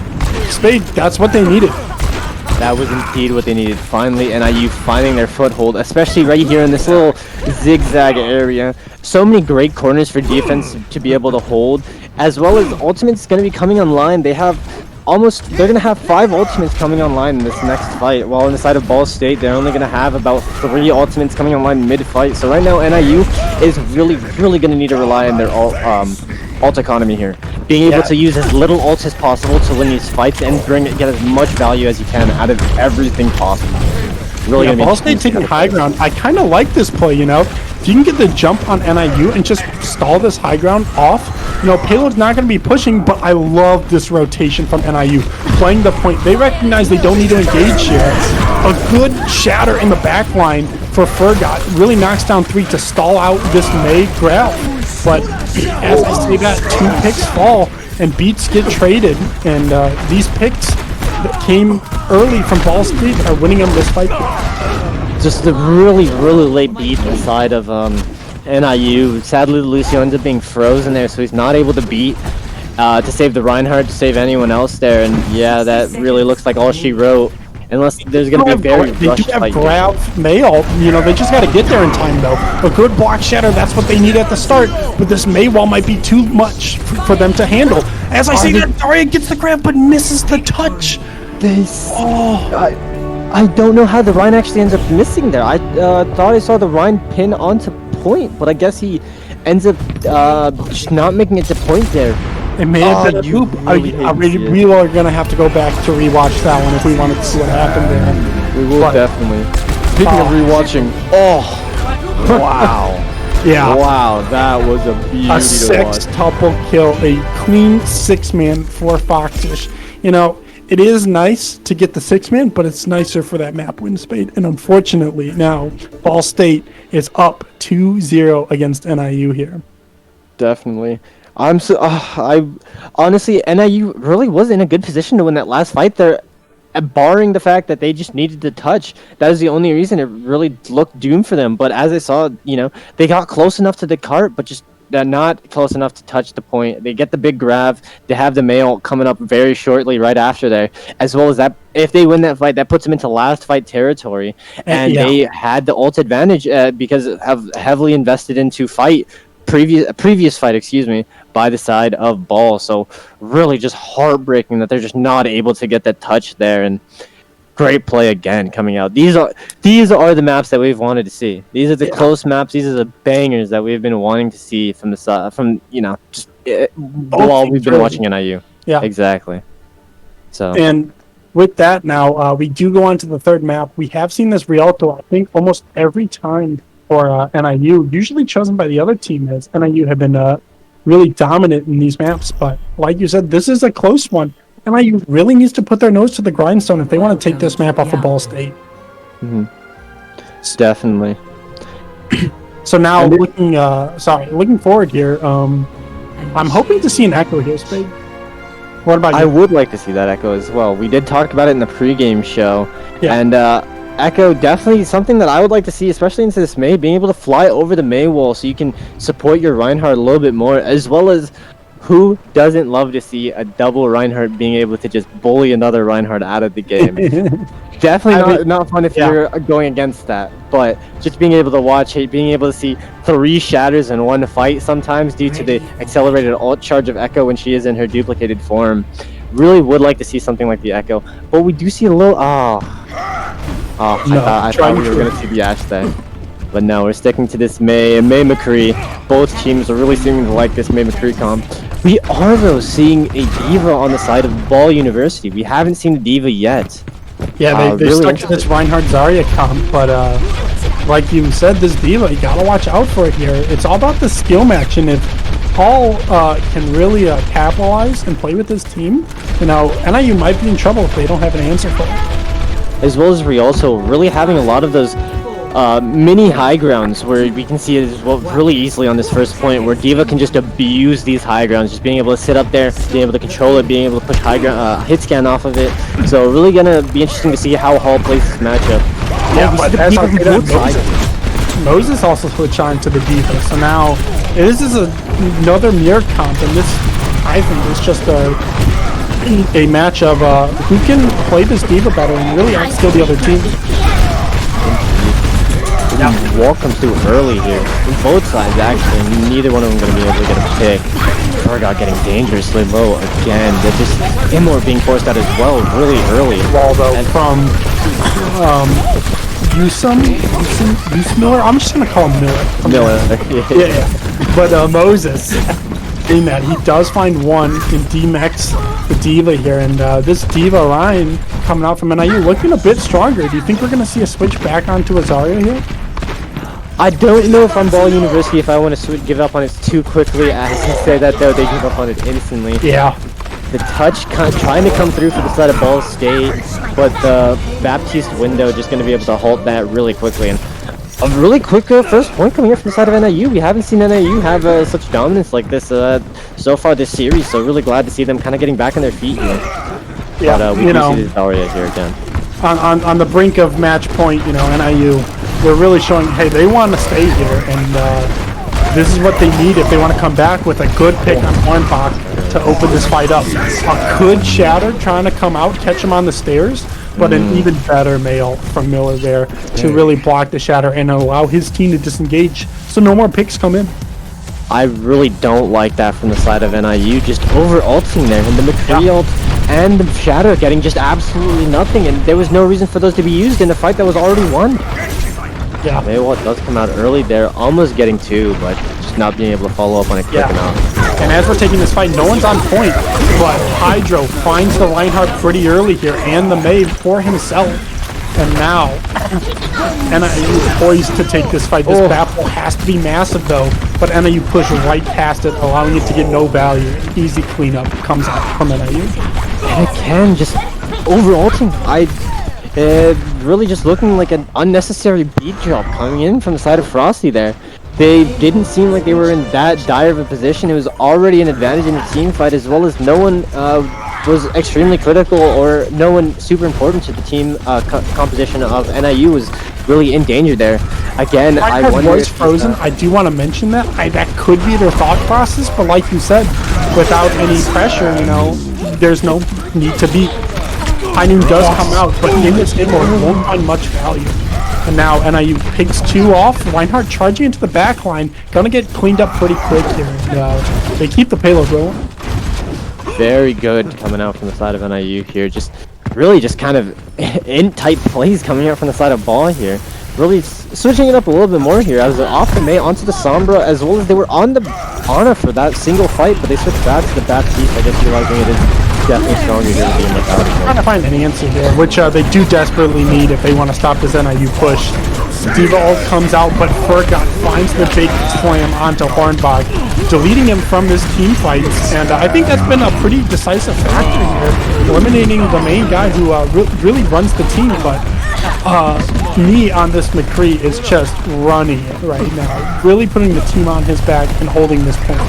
Spade, that's what they needed. That was indeed what they needed. Finally, NIU finding their foothold, especially right here in this little zigzag area. So many great corners for defense to be able to hold, as well as Ultimate's going to be coming online. They have they're gonna have 5 ultimates coming online in this next fight, while on the side of Ball State they're only gonna have about 3 ultimates coming online mid-fight. So right now NIU is really gonna need to rely on their ult economy here, being able to use as little ults as possible to win these fights and get as much value as you can out of everything possible. Really Ball State taking high ground. I kind of like this play, you know. If you can get the jump on NIU and just stall this high ground off, you know, Payload's not going to be pushing, but I love this rotation from NIU. Playing the point. They recognize they don't need to engage here. A good shatter in the back line for Fergot. Really knocks down 3 to stall out this May grab. But as I say that, 2 picks fall and beats get traded. And these picks that came early from Ball State are winning them this fight. Just a really late beat inside of NIU. Sadly, Lucio ends up being frozen there, so he's not able to beat to save the Reinhardt, to save anyone else there. And yeah, that really looks like all she wrote. Unless there's going to be a very rushed fight. They do have grab May, you know, they just got to get there in time, though. A good block shatter, that's what they need at the start. But this May wall might be too much for them to handle. As I say that, Daria gets the grab, but misses the touch. I don't know how the Rhine actually ends up missing there. I thought I saw the Rhine pin onto point, but I guess he ends up just not making it to point there. It may have been a loop. We are going to have to go back to rewatch that one if we wanted to see what happened there. We will definitely. Speaking of rewatching, wow. Yeah. Wow, that was a beauty to watch. A sextuple kill, a clean 6-man for Foxish. You know, it is nice to get the 6-man, but it's nicer for that map win, Spade. And unfortunately, now Ball State is up 2-0 against NIU here. Definitely. I honestly, NIU really was in a good position to win that last fight there, barring the fact that they just needed to touch. That was the only reason it really looked doomed for them. But as I saw, you know, they got close enough to the cart, but just not close enough to touch the point. They get the big grab. They have the mail coming up very shortly right after there, as well as that. If they win that fight, that puts them into last fight territory, and they had the ult advantage because of heavily invested into previous fight, excuse me, by the side of Ball. So really just heartbreaking that they're just not able to get that touch there. And great play again coming out. These are the maps that we've wanted to see. These are the close maps. These are the bangers that we've been wanting to see from the you know, just while we've been watching NIU. Yeah, exactly. So and with that now, we do go on to the third map. We have seen this Rialto, I think, almost every time for NIU, usually chosen by the other team, as NIU have been really dominant in these maps. But like you said, this is a close one. NIU really needs to put their nose to the grindstone if they want to take this map off of Ball State. Definitely. So now looking forward here, I'm hoping to see an Echo here, Spade. What about you? I would like to see that Echo as well. We did talk about it in the pregame show, and Echo definitely something that I would like to see, especially into this May, being able to fly over the May wall so you can support your Reinhardt a little bit more, as well as who doesn't love to see a double Reinhardt being able to just bully another Reinhardt out of the game. Definitely not fun if you're going against that, but just being able to watch it, being able to see 3 shatters in one fight sometimes due to the accelerated ult charge of Echo when she is in her duplicated form. Really would like to see something like the Echo, but we do see a little I thought we were going to see the Ashe there. But no, we're sticking to this May McCree. Both teams are really seeming to like this May McCree comp. We are, though, seeing a D.Va on the side of Ball University. We haven't seen a D.Va yet. Yeah, they really stuck to this Reinhardt Zarya comp, but like you said, this D.Va, you gotta watch out for it here. It's all about the skill match, and if Paul can really capitalize and play with this team, you know, NIU might be in trouble if they don't have an answer for it. As well as Rialto really having a lot of those mini high grounds where we can see it as well really easily on this first point, where D.Va can just abuse these high grounds, just being able to sit up there, being able to control it, being able to push high ground, hit scan off of it. So really gonna be interesting to see how Hall plays this matchup. Yeah, but as I said, Moses also switched on to the D.Va, so now this is another mirror comp, and this, I think, is just a match of who can play this D.Va better and really outskill the other team. Wall comes through early here. Both sides, actually. Neither one of them going to be able to get a pick. Fergot getting dangerously low again. They're just Immor being forced out as well really early. Wall though from Yusum Miller. I'm just gonna call him Miller. Yeah. But Moses, in that he does find one in D-Max, the Diva here, and this Diva Ryan coming out from NIU looking a bit stronger. Do you think we're gonna see a switch back onto Azaria here? I don't know if I'm Ball University if I want to give up on it too quickly. As I say that though, they give up on it instantly. Yeah. The touch trying to come through for the side of Ball State, but the Baptiste window just going to be able to halt that really quickly. And a really quick first point coming here from the side of NIU. We haven't seen NIU have such dominance like this so far this series, so really glad to see them kind of getting back on their feet here. Yeah, but we do see this Zarya here again. On the brink of match point, NIU, they're really showing, hey, they want to stay here, and this is what they need if they want to come back with a good pick on Hornbach to open this fight up. A good Shatter trying to come out, catch him on the stairs, but an even better mail from Miller there to really block the Shatter and allow his team to disengage so no more picks come in. I really don't like that from the side of NIU, just over-ulting there, and the McCree ult and the Shatter getting just absolutely nothing, and there was no reason for those to be used in a fight that was already won. Yeah. Maywalt does come out early there, almost getting two, but just not being able to follow up on it quick enough. And as we're taking this fight, no one's on point, but Hydro finds the Reinhardt pretty early here, and the Maeve for himself. And now, NIU is poised to take this fight. This battle has to be massive though, but NIU push right past it, allowing it to get no value. Easy cleanup comes out from NIU. And again, just over-ulting. Really just looking like an unnecessary beat drop coming in from the side of Frosty there. They didn't seem like they were in that dire of a position. It was already an advantage in the team fight, as well as no one was extremely critical or no one super important to the team composition of NIU was really in danger there. Again, I wonder was frozen. I do want to mention that. That could be their thought process, but like you said, without any pressure, there's no need to beat. High Noon does come out, but in this Immor, won't find much value. And now NIU picks two off. Reinhardt charging into the back line. Gonna get cleaned up pretty quick here. And, they keep the payload rolling. Very good coming out from the side of NIU here. Just kind of in tight plays coming out from the side of Ball here. Really switching it up a little bit more here. As off the May onto the Sombra, as well as they were on the Ana for that single fight, but they switched back to the Baptiste, I guess realizing it is definitely stronger here with the immortality. Trying to find an answer here, which they do desperately need if they want to stop this NIU push. Diva ult comes out, but Fergot finds the big slam onto Hornbach, deleting him from this team fight. And I think that's been a pretty decisive factor here, eliminating the main guy who really runs the team. But me on this McCree is just running it right now, really putting the team on his back and holding this point.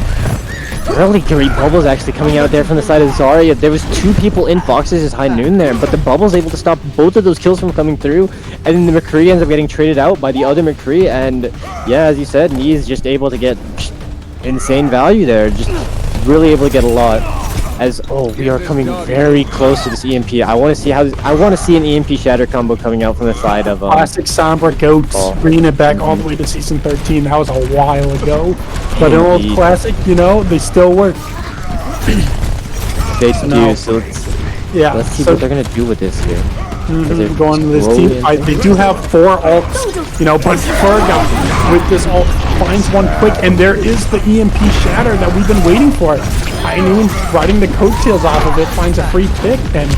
Really great bubbles actually coming out there from the side of Zarya. There was two people in boxes as High Noon there, but the bubble's able to stop both of those kills from coming through, and then the McCree ends up getting traded out by the other McCree, and yeah, as you said, Nee is just able to get insane value there, just really able to get a lot. As we are coming very close to this EMP. I want to see an EMP Shatter combo coming out from the side of classic Sombra Goats, bringing it back all the way to season 13. That was a while ago, but an old classic, they still work. They do. So let's see what they're gonna do with this here. Going to this team fight. They do have 4 ults, but Fergot with this ult finds one quick, and there is the EMP Shatter that we've been waiting for. High Noon riding the coattails off of it, finds a free pick, and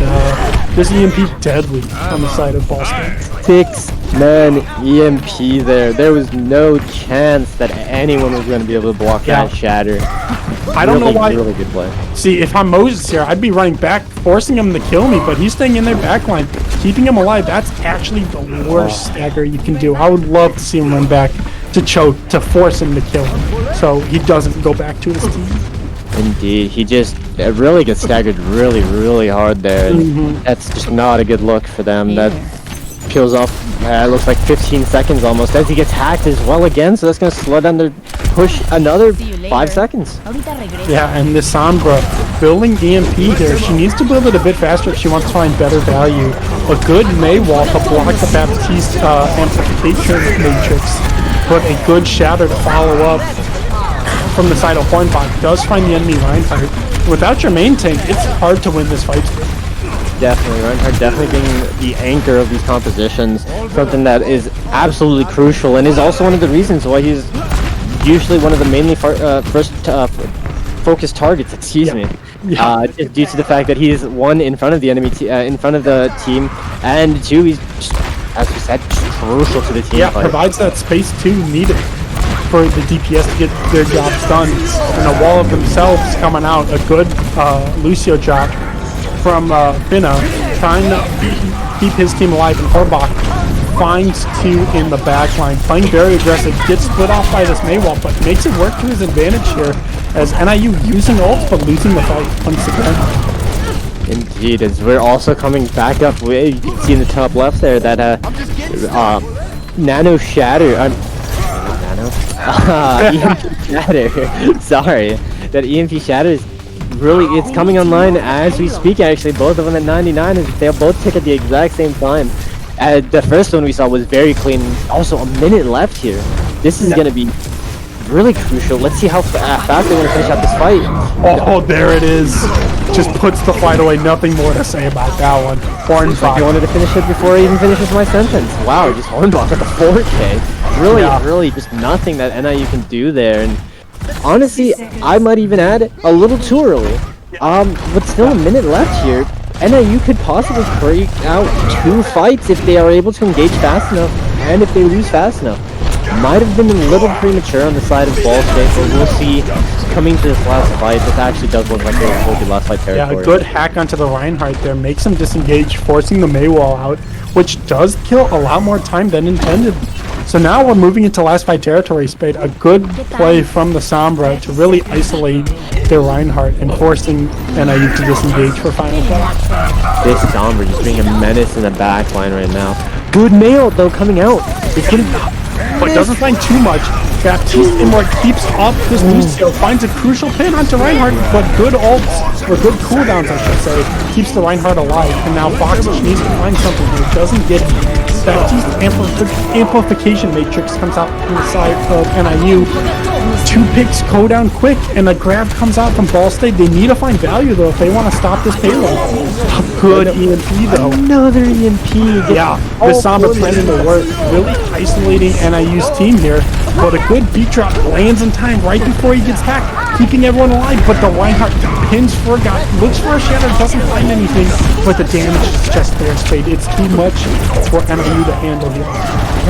this EMP deadly on the side of Ball State. 6-man EMP there. There was no chance that anyone was going to be able to block that Shatter. I don't know why. Really good play. See, if I'm Moses here, I'd be running back, forcing him to kill me, but he's staying in their backline, keeping him alive. That's actually the worst stagger you can do. I would love to see him run back to choke, to force him to kill him, so he doesn't go back to his team. Indeed, he just really gets staggered really, really hard there. That's just not a good look for them. That peels off, looks like 15 seconds almost, as he gets hacked as well again, so that's going to slow down their push another 5 seconds. Yeah, and this Sombra building EMP here, she needs to build it a bit faster if she wants to find better value. A good Maywall to block the Baptiste amplification matrix, but a good Shatter to follow up. from the side of Hornbach does find the enemy Reinhardt. Without your main tank, it's hard to win this fight. Definitely, Reinhardt definitely being the anchor of these compositions, something that is absolutely crucial and is also one of the reasons why he's usually one of the mainly first focused targets. Excuse me. Yeah. Just due to the fact that he's one in front of the enemy, in front of the team, and two, he's just, as we said, just crucial to the team. Yeah, fight. provides that space too needed for the DPS to get their jobs done. And a wall of themselves coming out, a good Lucio job from Finna, trying to keep his team alive. And Horbach finds two in the back line, playing very aggressive, gets split off by this Maywall, but makes it work to his advantage here as NIU using ults but losing the fight once again. Indeed, as we're also coming back up, you can see in the top left there that Nano Shatter, Nano? EMP Shatter, sorry, that EMP Shatter is really, it's coming online as we speak actually, both of them at 99, as they both tick at the exact same time. The first one we saw was very clean, also a minute left here. This is going to be really crucial. Let's see how fast they're going to finish out this fight. Oh, there it is. Just puts the fight away. Nothing more to say about that one. Hornbach. I wanted to finish it before I even finishes my sentence. Wow, just Hornbach with the 4K. Really just nothing that NIU can do there. And honestly, I might even add a little too early. But still a minute left here. NIU could possibly break out 2 fights if they are able to engage fast enough, and if they lose fast enough. Might have been a little premature on the side of Ball State, but we'll see coming to this last fight. This actually does look like it will be last fight territory. Yeah, a good hack onto the Reinhardt there, makes him disengage, forcing the Maywall out, which does kill a lot more time than intended. So now we're moving into last fight territory, Spade. A good play from the Sombra to really isolate their Reinhardt and forcing NIU to disengage for final fight. This Sombra just being a menace in the back line right now. Good nail though coming out. It's getting, but doesn't find too much. Baptiste Imor keeps up this Lucio, finds a crucial pin onto Reinhardt, but good ults, or good cooldowns I should say, keeps the Reinhardt alive. And now Fox needs to find something here, doesn't get it. Baptiste amplification matrix comes out from the side of NIU. 2 picks go down quick, and a grab comes out from Ball State. They need to find value though if they want to stop this payload. A good EMP though. another EMP. Yeah, the Sombra playing to work, really isolating NIU's team here. But a good beat drop lands in time right before he gets hacked, keeping everyone alive. But the Reinhardt pins for a guy, looks for a shatter, doesn't find anything. But the damage is just there, Spade. It's too much for NIU to handle here.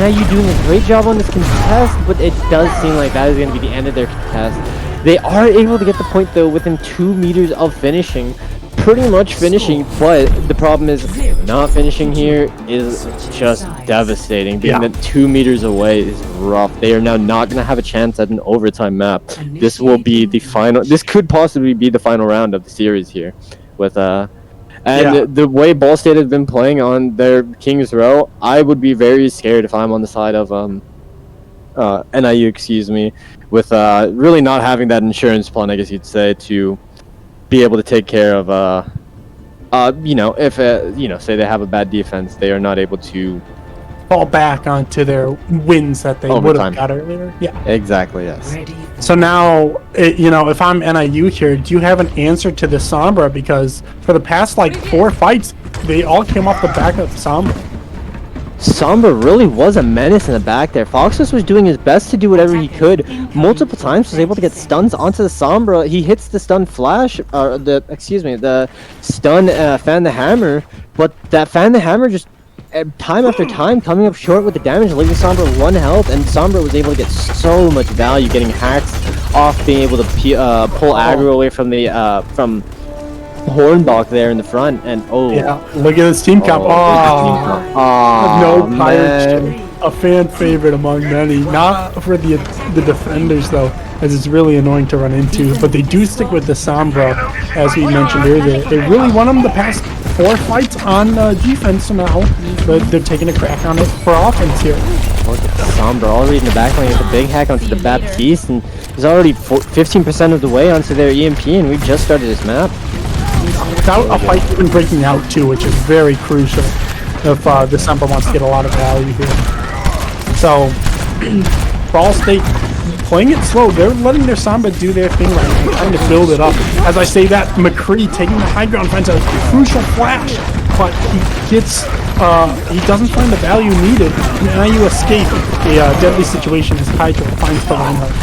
NIU doing a great job on this contest, but it does seem like that is going to be the end of their contest. They are able to get the point though within 2 meters of finishing. Pretty much finishing, but the problem is not finishing here is just devastating. Being that 2 meters away is rough. They are now not going to have a chance at an overtime map. This will be the final. This could possibly be the final round of the series here, with the way Ball State has been playing on their King's Row. I would be very scared if I'm on the side of NIU, excuse me, with really not having that insurance plan, I guess you'd say, to be able to take care of, you know, if, you know, say they have a bad defense, they are not able to Fall back onto their wins that they would have got earlier. Yeah, exactly, yes. So now, you know, if I'm NIU here, do you have an answer to this Sombra? Because for the past, like, 4 fights, they all came off the back of Sombra. Sombra really was a menace in the back there. Foxus was doing his best to do whatever he could. Multiple times was able to get stuns onto the Sombra. He hits the stun flash, or the stun fan the hammer, but that fan the hammer just time after time coming up short with the damage, leaving Sombra 1 health, and Sombra was able to get so much value getting hacks off, being able to pull aggro away from the from Hornbach there in the front, and yeah, look at this team comp. No pirate, a fan favorite among many. Not for the defenders though, as it's really annoying to run into. But they do stick with the Sombra, as we mentioned earlier. They really won them the past 4 fights on defense, so now they're taking a crack on it for offense here. Look at the Sombra already in the back lane with a big hack onto the Baptiste, and he's already 15% of the way onto their EMP, and we've just started this map. Without a fight even breaking out too, which is very crucial if the Sombra wants to get a lot of value here. So, Ball State playing it slow. They're letting their Samba do their thing right now, trying to build it up. As I say that, McCree taking the high ground finds a crucial flash, but he doesn't find the value needed. And NIU escape a deadly situation as Hydro finds the Reinhardt.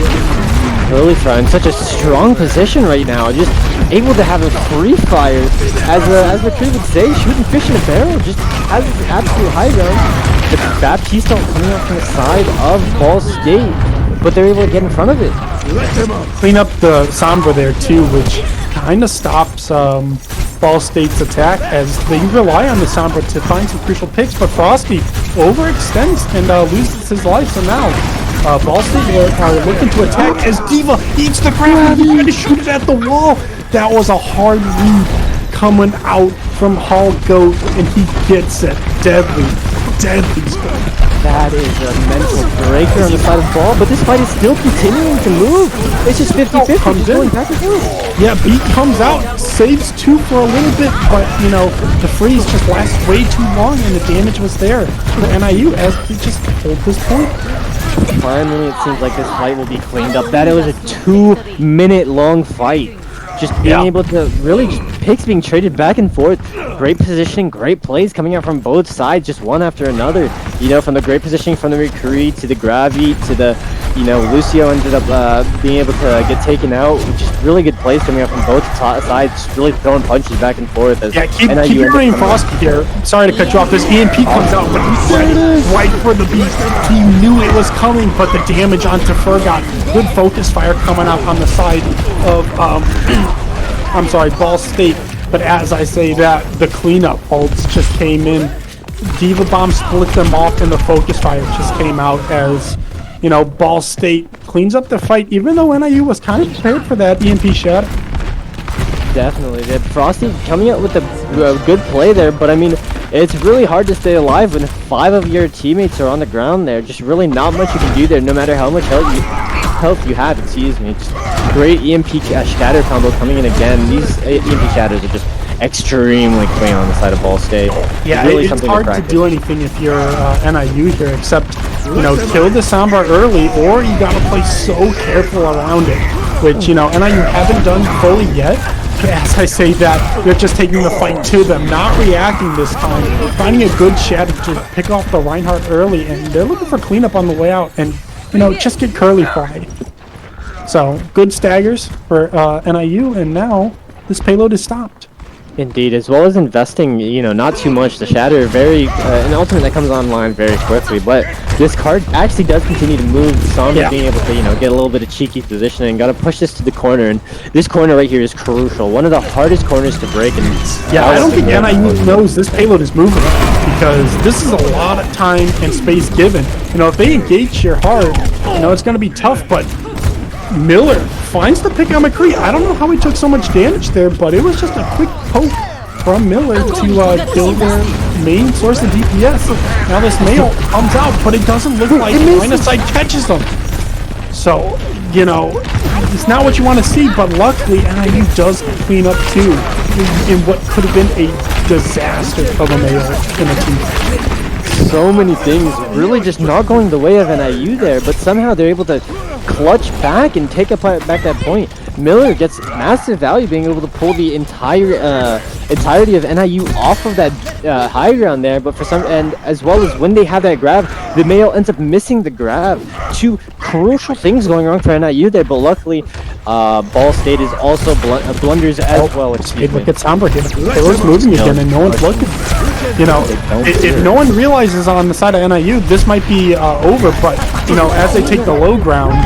Earlyfra in such a strong position right now, just able to have a free fire, as McCree would say, shooting fish in a barrel, just has his absolute high ground. But Baptiste coming up from the side of Ball State, but they're able to get in front of it. Clean up the Sombra there too, which kind of stops Ball State's attack as they rely on the Sombra to find some crucial picks, but Frosty overextends and loses his life, so now Ball State are looking to attack as Diva eats the ground and trying to shoot it at the wall. That was a hard read coming out from Hall Goat, and he gets it. Deadly spot. That is a mental breaker on the side of Ball, but this fight is still continuing to move. It's just 50-50, Comes just in. going back and forth. Yeah, Beat comes out, saves 2 for a little bit, but you know, the freeze just lasts way too long and the damage was there for NIU as they just hold this point. Finally, it seems like this fight will be cleaned up. That it was a 2-minute long fight. Just being able to really just picks being traded back and forth. Great positioning, great plays coming out from both sides, just one after another. You know, from the great positioning from the McCree to the Gravy to the, you know, Lucio ended up being able to get taken out. Just really good plays coming out from both sides, just really throwing punches back and forth. As Keep your name Frosty here. Sorry to cut you off. This EMP comes out, but he's ready right for the beat. He knew it was coming, but the damage onto Fergot. Good focus fire coming out on the side of I'm sorry, Ball State. But as I say that, the cleanup bolts just came in. Diva Bomb split them off, and the focus fire just came out as, you know, Ball State cleans up the fight, even though NIU was kind of prepared for that EMP shot. Definitely. Frosty coming out with a good play there, but I mean, it's really hard to stay alive when 5 of your teammates are on the ground there. Just really not much you can do there, no matter how much health you have, excuse me. Just great EMP shatter combo coming in again. These EMP shatters are just extremely clean on the side of Ball State. Yeah, really it's hard to do anything if you're NIU here, except, you know, kill the Sombra early, or you gotta play so careful around it, which, you know, NIU haven't done fully yet. But as I say that, they're just taking the fight to them, not reacting this time, finding a good shatter to pick off the Reinhardt early, and they're looking for cleanup on the way out, and, you know, just get curly fried. So, good staggers for NIU, and now this payload is stopped. Indeed, as well as investing, you know, not too much. The Shatter, an ultimate that comes online very quickly, but this card actually does continue to move. Sombra being able to, you know, get a little bit of cheeky positioning. Got to push this to the corner, and this corner right here is crucial. One of the hardest corners to break. And yeah, I don't think NIU knows this payload is moving, because this is a lot of time and space given. You know, if they engage here hard, you know, it's going to be tough, but Miller finds the pick on McCree. I don't know how he took so much damage there, but it was just a quick poke from Miller to kill their main source of DPS. Now this male comes out, but it doesn't look like line of sight catches them. So, you know, it's not what you want to see, but luckily NIU does clean up too in what could have been a disaster of a male in a team. So many things really just not going the way of NIU there, but somehow they're able to clutch back and take back that point. Miller gets massive value being able to pull the entirety of NIU off of that high ground there, but for some, and as well as when they have that grab, the male ends up missing the grab. 2 crucial things going wrong for NIU there, but luckily Ball State is also blunders as well. Hey, look at Sombra here. Payload's moving again and no one's looking. You know, if no one realizes on the side of NIU, this might be over, but, you know, as they take the low ground,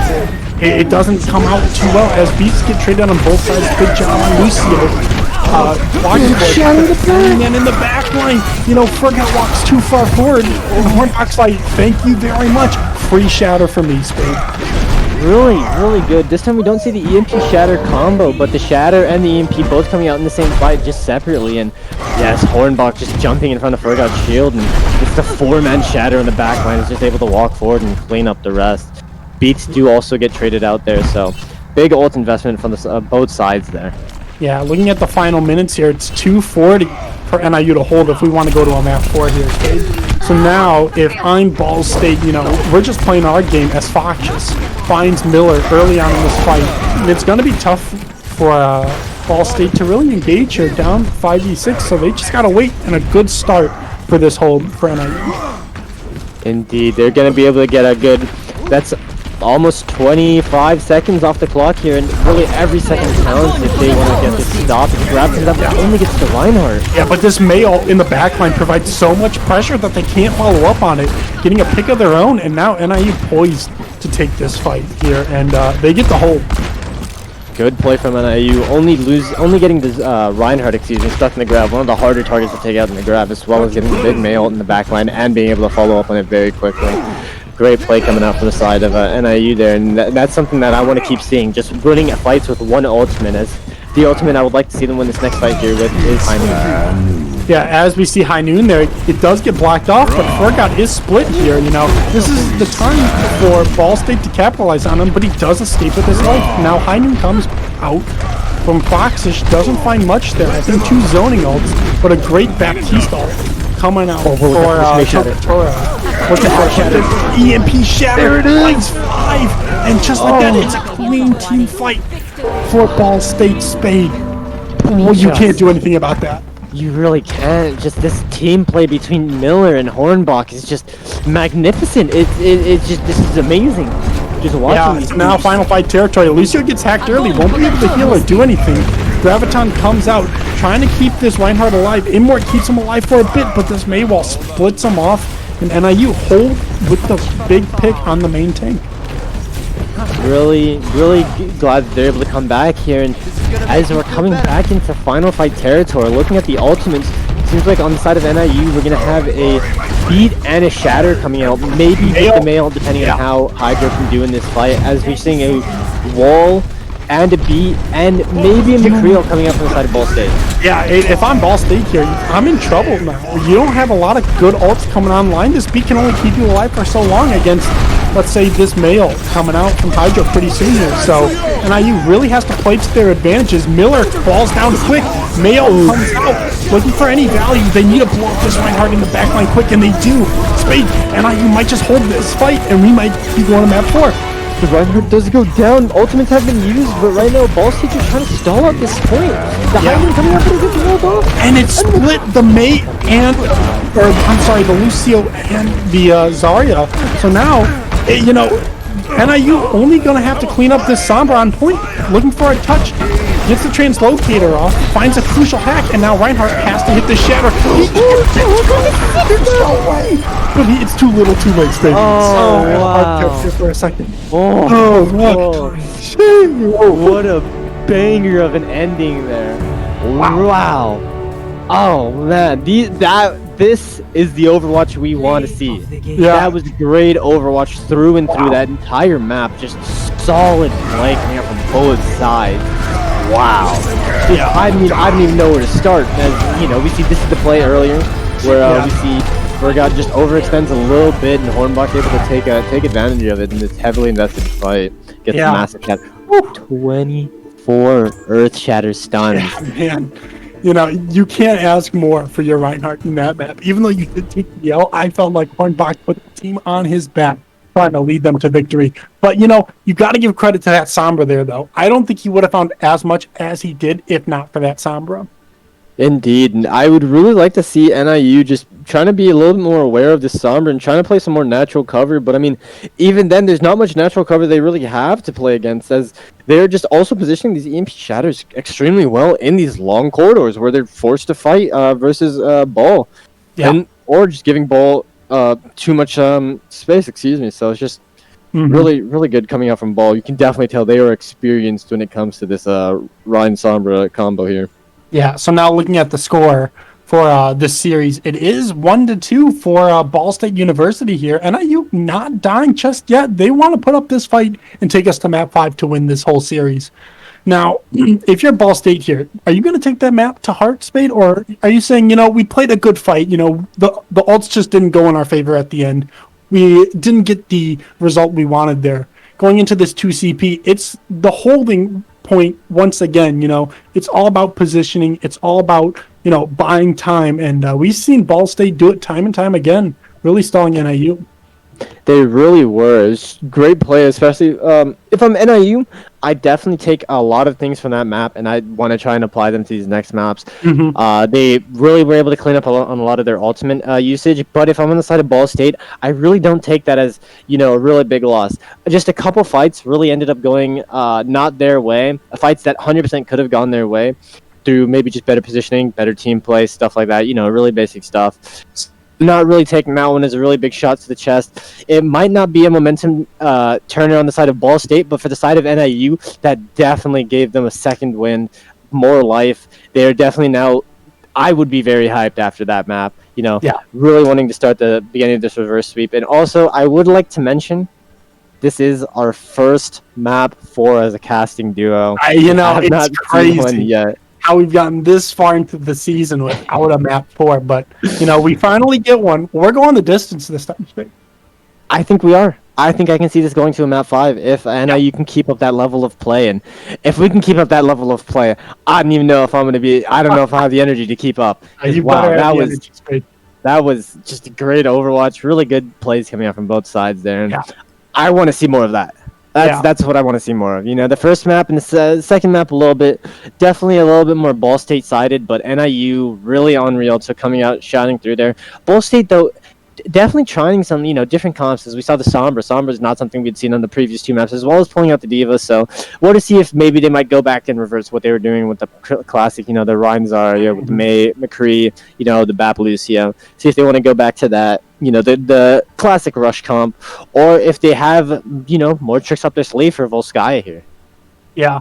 it doesn't come out too well as beats get traded on both sides. Good job on Lucio. And then in the back line, you know, Fergot walks too far forward. And Hornbox like, thank you very much. Free shatter from me, Spade. Really good. This time we don't see the EMP Shatter combo, but the Shatter and the EMP both coming out in the same fight just separately. And yes, Hornbach just jumping in front of Fergot's shield, and it's the 4-man Shatter in the back line is just able to walk forward and clean up the rest. Beats do also get traded out there, so big ult investment from the both sides there. Yeah, looking at the final minutes here, it's 240 for NIU to hold if we want to go to a map 4 here, Spade. So now, if I'm Ball State, you know, we're just playing our game as Foxes finds Miller early on in this fight. And it's going to be tough for Ball State to really engage here, down 5v6, so they just got to wait, and a good start for this hold for NIU. Indeed, they're going to be able to get a good... That's almost 25 seconds off the clock here, and really every second counts if they want to get this stop. If grabs it up, it only gets to Reinhardt. Yeah, but this Mail in the backline provides so much pressure that they can't follow up on it, getting a pick of their own, and now NIU poised to take this fight here, and they get the hold. Good play from NIU, only getting this Reinhardt, stuck in the grab, one of the harder targets to take out in the grab, as well as getting the big Mail in the backline and being able to follow up on it very quickly. Great play coming out for the side of NIU there, and that's something that I want to keep seeing. Just running fights with one ultimate, as the ultimate I would like to see them win this next fight here with is High Noon. Yeah, as we see High Noon there, it does get blocked off, but Forgot is split here, you know. This is the time for Ball State to capitalize on him, but he does escape with his life. Now High Noon comes out from Foxish, doesn't find much there. I think 2 zoning ults, but a great Baptiste ult coming out for Tortora. Looking for a shatter. EMP shatter. Lights 5. And just like that, it's a clean team fight for Ball State Spade. Well, you can't do anything about that. You really can't. Just this team play between Miller and Hornbach is just magnificent. It's just, this is amazing. Just watching these it's now teams. final fight territory. Lucio gets hacked early, won't be able to heal or do anything. Graviton comes out, trying to keep this Reinhardt alive. Immort keeps him alive for a bit, but this Maywall splits him off. And NIU hold with the big pick on the main tank. Really glad that they're able to come back here, and as we're coming back into final fight territory, looking at the ultimates, seems like on the side of NIU we're gonna have a beat and a shatter coming out, maybe with the Mail depending on how Hydro can do in this fight, as we're seeing a wall and a beat and maybe a McCreel coming up from the side of Ball State. Yeah, if I'm Ball State here, I'm in trouble now. You don't have a lot of good ults coming online. This beat can only keep you alive for so long against, let's say, this Mail coming out from Hydro pretty soon here. So NIU really has to play to their advantages. Miller falls down quick. Mail comes out looking for any value. They need to blow up this Reinhardt in the backline quick, and they do. Spade, NIU might just hold this fight, and we might be going to map 4. The Reinhardt does go down. Ultimates have been used, but right now Ball State's just trying to stall at this point. The Hyman coming up and gets rolled off. And it split the May and, the Lucio and the Zarya. So now, you know, NIU only gonna have to clean up this Sombra on point, looking for a touch. Gets the translocator off, finds a crucial hack, and now Reinhardt has to hit the shatter. But it's too little, too late, Spade. Wow. Here for a second. What a banger of an ending there. Wow. Oh man, this is the Overwatch we want to see. Yeah. That was great Overwatch through and through. That entire map, just solid play coming up from both sides. Wow. Yeah, I don't even know where to start. As you know, we see this is the play earlier where we see Forgot just overextends a little bit, and Hornbach able to take advantage of it in this heavily invested fight. Gets a massive shatter. 24 Earth Shatter stuns. Yeah, man. You know, you can't ask more for your Reinhardt in that map. Even though you did take the L, I felt like Hornbach put the team on his back, trying to lead them to victory. But, you know, you got to give credit to that Sombra there, though. I don't think he would have found as much as he did if not for that Sombra. Indeed, and I would really like to see NIU just trying to be a little bit more aware of this Sombra and trying to play some more natural cover, but I mean, even then, there's not much natural cover they really have to play against, as they're just also positioning these EMP Shatters extremely well in these long corridors where they're forced to fight versus Ball, or just giving Ball too much space, so it's just really, really good coming out from Ball. You can definitely tell they are experienced when it comes to this Ryan Sombra combo here. Yeah, so now looking at the score for this series, it is 1-2 for Ball State University here. NIU not dying just yet. They want to put up this fight and take us to map 5 to win this whole series. Now, if you're Ball State here, are you going to take that map to heart, Spade? Or are you saying, you know, we played a good fight, you know, the ults just didn't go in our favor at the end. We didn't get the result we wanted there. Going into this 2CP, it's the holding point once again. It's all about positioning. It's all about buying time, and we've seen Ball State do it time and time again, really stalling NIU. They really were. It's great play, especially if I'm NIU. I definitely take a lot of things from that map, and I want to try and apply them to these next maps. They really were able to clean up on a lot of their ultimate usage. But if I'm on the side of Ball State, I really don't take that as a really big loss. Just a couple fights really ended up going not their way. Fights that 100% could have gone their way through maybe just better positioning, better team play, stuff like that. Really basic stuff. Not really taking that one as a really big shot to the chest. It might not be a momentum turner on the side of Ball State, but for the side of NIU, that definitely gave them a second wind, more life. They're definitely now, I would be very hyped after that map, really wanting to start the beginning of this reverse sweep. And also, I would like to mention, this is our first map as a casting duo. It's crazy. One yet. How we've gotten this far into the season without a map 4, but we finally get one. We're going the distance this time. I think we are. I think I can see this going to a map 5 if NIU can keep up that level of play, and if we can keep up that level of play, I don't even know if I'm going to be. I don't know if I have the energy to keep up. Wow, that was just a great Overwatch. Really good plays coming out from both sides there, and I want to see more of that. That's what I want to see more of. The first map and the second map definitely a little bit more Ball State sided, but NIU really unreal. So coming out, shining through there. Ball State though, definitely trying some different comps. As we saw the Sombra. Sombra is not something we'd seen on the previous two maps, as well as pulling out the Diva. So we'll to see if maybe they might go back and reverse what they were doing with the classic, the Ryan Zarya, with the McCree, the Bap Lucio. See if they want to go back to that. The classic rush comp, or if they have, more tricks up their sleeve for Volskaya here. Yeah.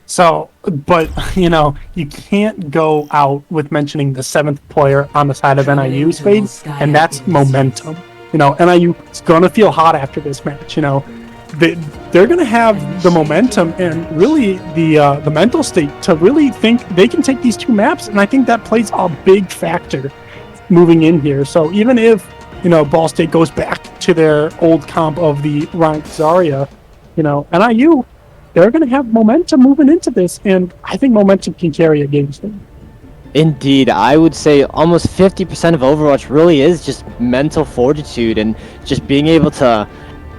So, but, you can't go out with mentioning the 7th player on the side of NIU, Spade, and that's momentum. NIU is going to feel hot after this match. They're going to have the momentum and really the mental state to really think they can take these two maps, and I think that plays a big factor moving in here. So even if Ball State goes back to their old comp of the Ryan Zarya, NIU, they're going to have momentum moving into this, and I think momentum can carry a game state. Indeed, I would say almost 50% of Overwatch really is just mental fortitude and just being able to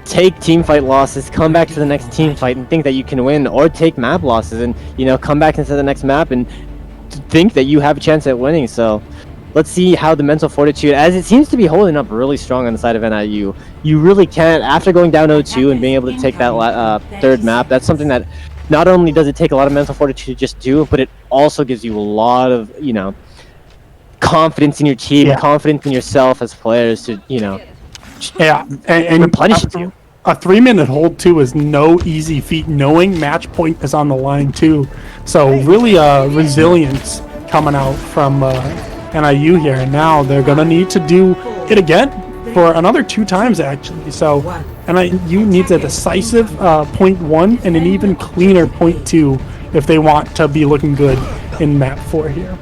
take team fight losses, come back to the next team fight and think that you can win, or take map losses and, come back into the next map and think that you have a chance at winning. So let's see how the mental fortitude, as it seems to be holding up really strong on the side of NIU. You really can't, after going down 0-2 and being able to take that third map, that's something that not only does it take a lot of mental fortitude to just do, but it also gives you a lot of, confidence in your team, confidence in yourself as players to, and replenish you. A 3-minute hold, too, is no easy feat, knowing match point is on the line, too. So really resilience coming out from NIU here, and now they're going to need to do it again for another 2 times, actually. So NIU needs a decisive point 1 and an even cleaner point 2 if they want to be looking good in map 4 here.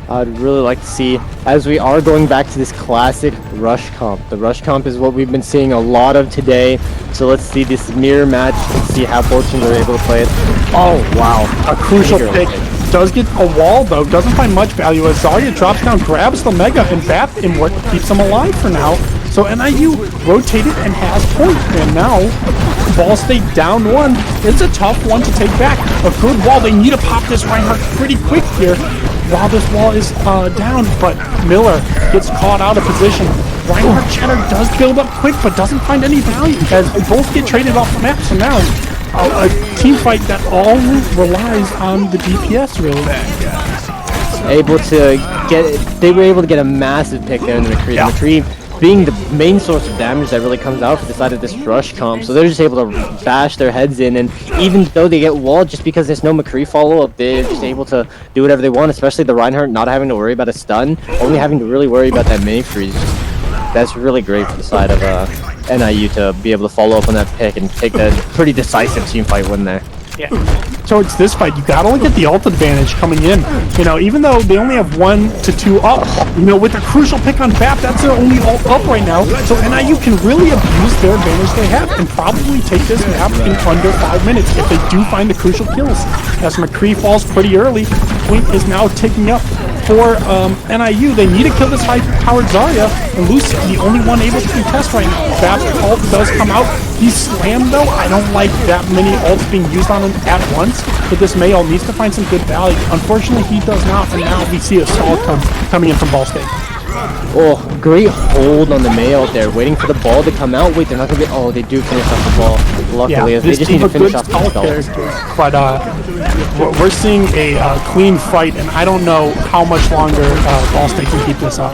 I'd really like to see, as we are going back to this classic rush comp. The rush comp is what we've been seeing a lot of today. So let's see this mirror match and see how both teams are able to play it. Oh, wow. A crucial pick. Does get a wall, though. Doesn't find much value as Zarya drops down, grabs the Mega, and Bap in what keeps him alive for now. So NIU rotated and has point. And now, Ball State down 1. It's a tough one to take back. A good wall. They need to pop this Reinhardt pretty quick here while this wall is down. But Miller gets caught out of position. Reinhardt Cheddar does build up quick, but doesn't find any value as they both get traded off the map. So now, a team fight that all relies on the DPS, really. They were able to get a massive pick there in the McCree. The McCree being the main source of damage that really comes out for the side of this rush comp. So they're just able to bash their heads in, and even though they get walled, just because there's no McCree follow-up, they're just able to do whatever they want, especially the Reinhardt not having to worry about a stun, only having to really worry about that mini freeze. That's really great for the side of NIU to be able to follow up on that pick and take that pretty decisive team fight win there. Yeah. Towards this fight, you gotta look at the ult advantage coming in. You know, even though they only have 1 to 2 up, you know, with a crucial pick on BAP, that's their only ult up right now. So NIU can really abuse their advantage they have and probably take this map in under 5 minutes if they do find the crucial kills. As McCree falls pretty early, point is now ticking up for NIU. They need to kill this high-powered Zarya, and Lucy, the only one able to contest right now. BAP's ult does come out. He's slammed though. I don't like that many ults being used on him at once, but this May ult needs to find some good value. Unfortunately, he does not, and now we see a stall coming in from Ball State. Oh, great hold on the May ult there, waiting for the ball to come out. Wait, they're not gonna get. Oh, they do finish off the ball. Luckily, Yeah, they just need to finish off the stall. But we're seeing a clean fight, and I don't know how much longer Ball State can keep this up.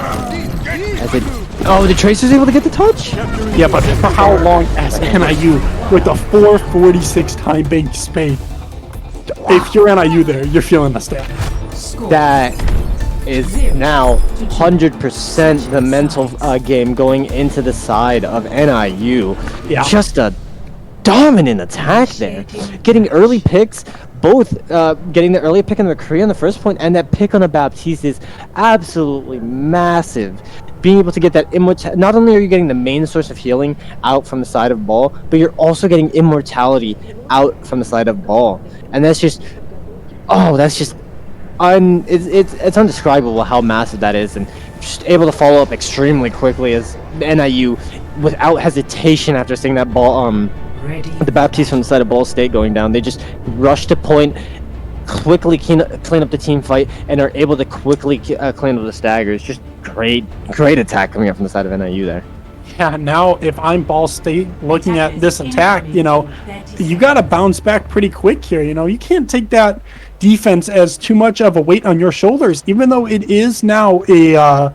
Oh, the Tracer's able to get the touch? Yeah, but for how long as NIU with a 446 time bank spade? If you're NIU there, you're feeling the stat. That is now 100% the mental game going into the side of NIU. Yeah. Just a dominant attack there. Getting early picks, both getting the early pick on the McCree on the first point and that pick on the Baptiste is absolutely massive. Being able to get that not only are you getting the main source of healing out from the side of Ball, but you're also getting immortality out from the side of Ball. And that's just, it's undescribable how massive that is, and just able to follow up extremely quickly as NIU without hesitation after seeing that ball, the Baptiste from the side of Ball State going down. They just rush to point, quickly clean up the team fight, and are able to quickly clean up the staggers. Just great attack coming up from the side of NIU there. Yeah, now if I'm Ball State looking at this attack, you know, you got to bounce back pretty quick here. You know, you can't take that defense as too much of a weight on your shoulders, even though it is now a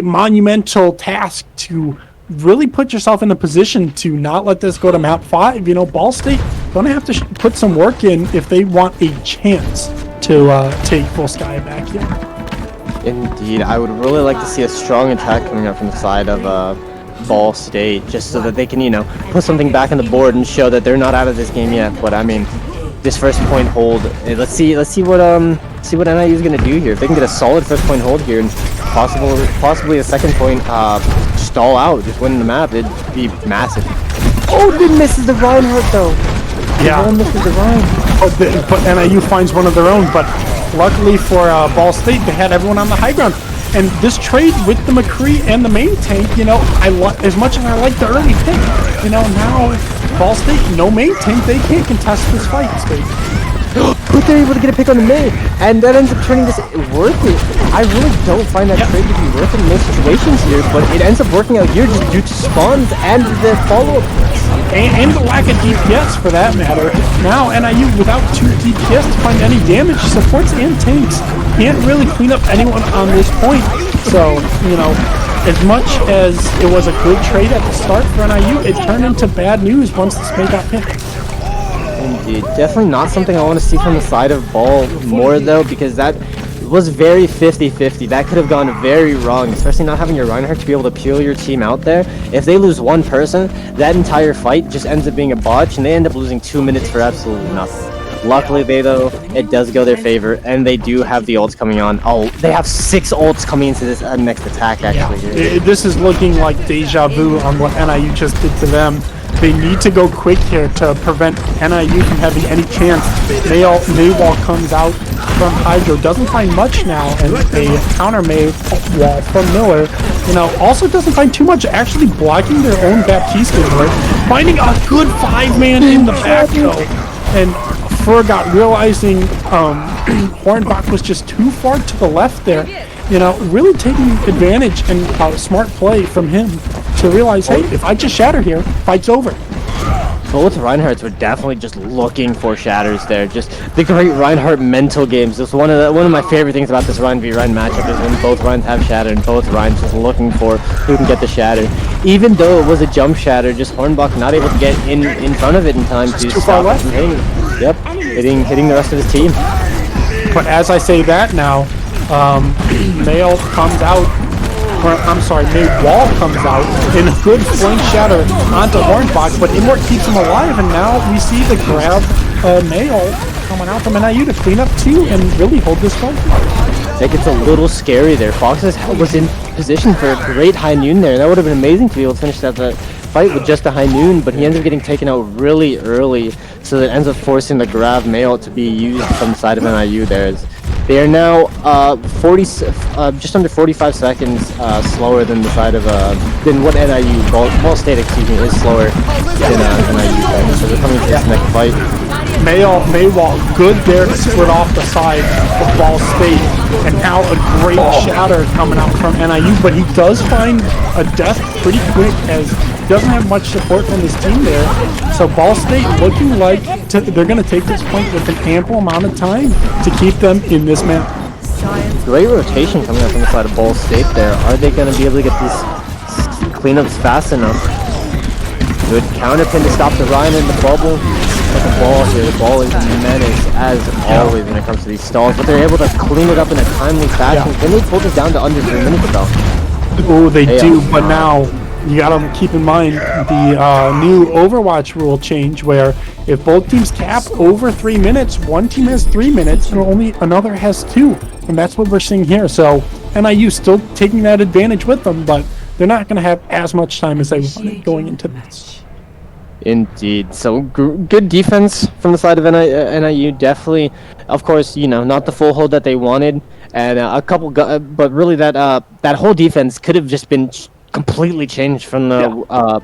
monumental task to really put yourself in a position to not let this go to map 5. You know, Ball State gonna have to put some work in if they want a chance to take Full Sky back here. Indeed, I would really like to see a strong attack coming up from the side of Ball State, just so that they can, you know, put something back on the board and show that they're not out of this game yet. But I mean, this first point hold, let's see what NIU is gonna do here. If they can get a solid first point hold here and possibly a second point stall out, just winning the map, it'd be massive. Oh, they misses the Reinhardt though. Yeah, misses the Reinhardt. but NIU finds one of their own. But luckily for Ball State, they had everyone on the high ground. And this trade with the McCree and the main tank, you know, as much as I like the early pick, you know, now Ball State, no main tank, they can't contest this fight, State. But they're able to get a pick on the mid, and that ends up turning this worth it. I really don't find that trade to be worth it in most situations here, but it ends up working out here just due to spawns and the follow-up. And the lack of DPS for that matter. Now NIU without 2 DPS to find any damage, supports and tanks can't really clean up anyone on this point. So, you know, as much as it was a good trade at the start for NIU, it turned into bad news once the Spade got picked. Indeed, definitely not something I want to see from the side of Ball more though, because that was very 50-50. That could have gone very wrong, especially not having your Reinhardt to be able to peel your team out there. If they lose one person, that entire fight just ends up being a botch, and they end up losing 2 minutes for absolutely nothing. Luckily, it does go their favor, and they do have the ults coming on. Oh, they have 6 ults coming into this next attack, actually. Yeah. This is looking like deja vu on what NIU just did to them. They need to go quick here to prevent NIU from having any chance. Maywall comes out from Hydro, doesn't find much now, and a counter May wall from Miller, you know, also doesn't find too much, actually blocking their own Baptiste there, finding a good 5-man in the back though, and Furgot realizing Hornbach was just too far to the left there, you know, really taking advantage and smart play from him to realize, hey, if I just shatter here, fight's over. Both Reinhardts were definitely just looking for shatters there. Just the great Reinhardt mental games. That's one of my favorite things about this Rein v Rein matchup is when both Reins have shatter and both Reins just looking for who can get the shatter. Even though it was a jump shatter, just Hornbach not able to get in front of it in time to stop it from hitting. Yep, hitting the rest of his team. But as I say that now, Mail comes out. Maywall comes out in a good flank shatter onto Hornbach, but Immort keeps him alive, and now we see the grab Mayo coming out from NIU to clean up too and really hold this fight. I think it's a little scary there. Fox was in position for a great high noon there. That would have been amazing to be able to finish that fight with just a high noon, but he ends up getting taken out really early, so that ends up forcing the grab mail to be used from the side of NIU there. They are now just under 45 seconds slower than the side of than what NIU Ball State, excuse me, is slower than NIU there. So they're coming to this next fight. Maywall, good there to split off the side of Ball State, and now a great shatter coming out from NIU, but he does find a death pretty quick as he doesn't have much support from his team there. So Ball State looking like they're going to take this point with an ample amount of time to keep them in this map. Great rotation coming out from the side of Ball State there. Are they going to be able to get these cleanups fast enough? Good counter pin to stop the Ryan in the bubble. But the ball here, the ball is a menace as always when it comes to these stalls, but they're able to clean it up in a timely fashion. Can they pull this down to under 3 minutes ago? Oh, they do, but now you gotta keep in mind the new Overwatch rule change where if both teams cap over 3 minutes, one team has 3 minutes and only another has 2. And that's what we're seeing here. So NIU still taking that advantage with them, but they're not gonna have as much time as they wanted going into this. Indeed. So good defense from the side of NIU. Definitely, of course, you know, not the full hold that they wanted, and a couple, but really that whole defense could have just been completely changed from the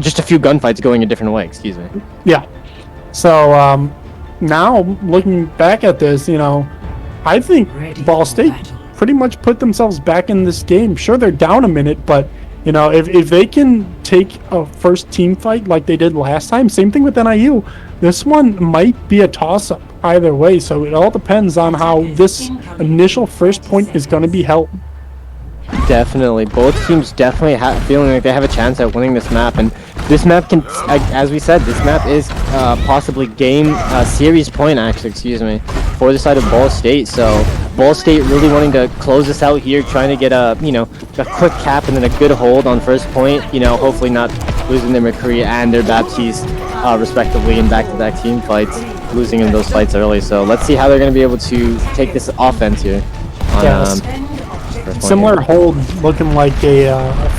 just a few gunfights going a different way. Excuse me. Yeah. So now looking back at this, you know, I think Ball State pretty much put themselves back in this game. Sure, they're down a minute, but you know, if they can take a first team fight like they did last time, same thing with NIU, this one might be a toss-up either way. So it all depends on how this initial first point is going to be held. Definitely. Both teams definitely feeling like they have a chance at winning this map. And this map can, as we said, this map is possibly series point, actually, excuse me, for the side of Ball State. So Ball State really wanting to close this out here, trying to get a quick cap and then a good hold on first point. You know, hopefully not losing their McCree and their Baptiste respectively in back-to-back team fights, losing in those fights early. So let's see how they're going to be able to take this offense here. Similar hold looking like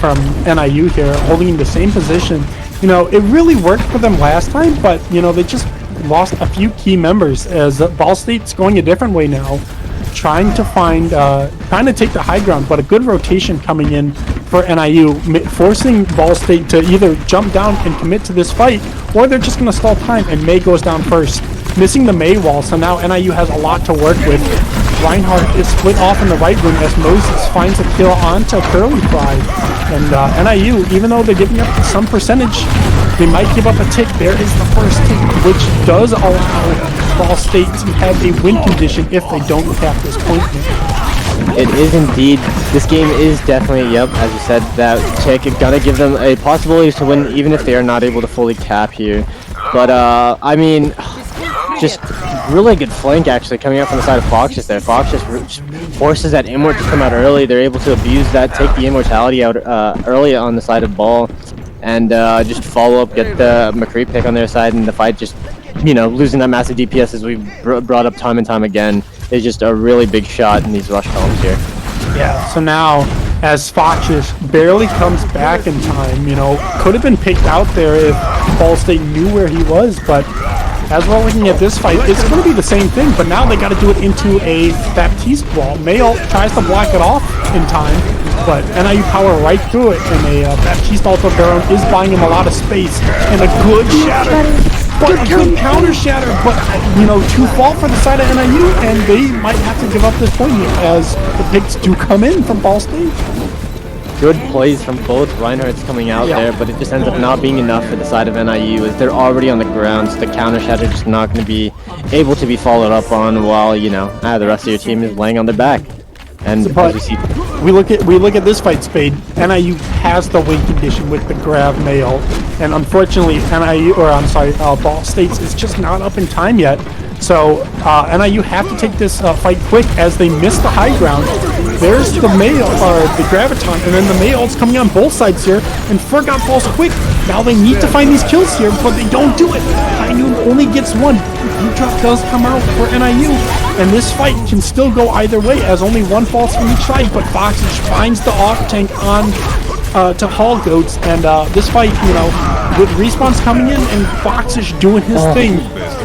from NIU here, holding in the same position. You know, it really worked for them last time, but you know, they just lost a few key members as Ball State's going a different way now, trying to find, trying to take the high ground, but a good rotation coming in for NIU, forcing Ball State to either jump down and commit to this fight, or they're just going to stall time, and May goes down first, missing the May wall, so now NIU has a lot to work with. Reinhardt is split off in the right wing as Moses finds a kill onto Curly Fry. And NIU, even though they're giving up some percentage, they might give up a tick. There is the first tick, which does allow Ball State to have a win condition if they don't cap this point. It is indeed. This game is definitely, as you said, that tick. It's gonna give them a possibility to win, even if they are not able to fully cap here. But I mean, just really good flank actually coming out from the side of Fox there. Fox just forces that Immort to come out early. They're able to abuse that, take the immortality out early on the side of Ball, and just follow up, get the McCree pick on their side, and the fight just, you know, losing that massive DPS as we've brought up time and time again is just a really big shot in these rush columns here. Yeah, so now as Fox just barely comes back in time, you know, could have been picked out there if Ball State knew where he was, but as we're looking at this fight, it's going to be the same thing, but now they got to do it into a Baptiste wall. Mayo tries to block it off in time, but NIU power right through it, and a Baptiste ult of their own is buying him a lot of space, and a good shatter, but a good counter shatter, but, you know, too fall for the side of NIU, and they might have to give up this point here as the picks do come in from Ball State. Good plays from both Reinhardt's coming out there, but it just ends up not being enough for the side of NIU as they're already on the ground, so the counter shatter just not going to be able to be followed up on while, you know, the rest of your team is laying on their back. And as we see, we look at this fight, Spade. NIU has the win condition with the grab mail, and unfortunately Ball State's is just not up in time yet. So NIU have to take this fight quick as they miss the high ground. there's the Mayo, or the Graviton, and then the Mayol's coming on both sides here, and Fergot falls quick. Now they need to find these kills here, but they don't do it. High Noon only gets one. Blue Drop does come out for NIU, and this fight can still go either way, as only one falls from each side, but Foxage finds the off-tank on to Hall Goats, and this fight, you know, with respawns coming in and Foxage doing his thing,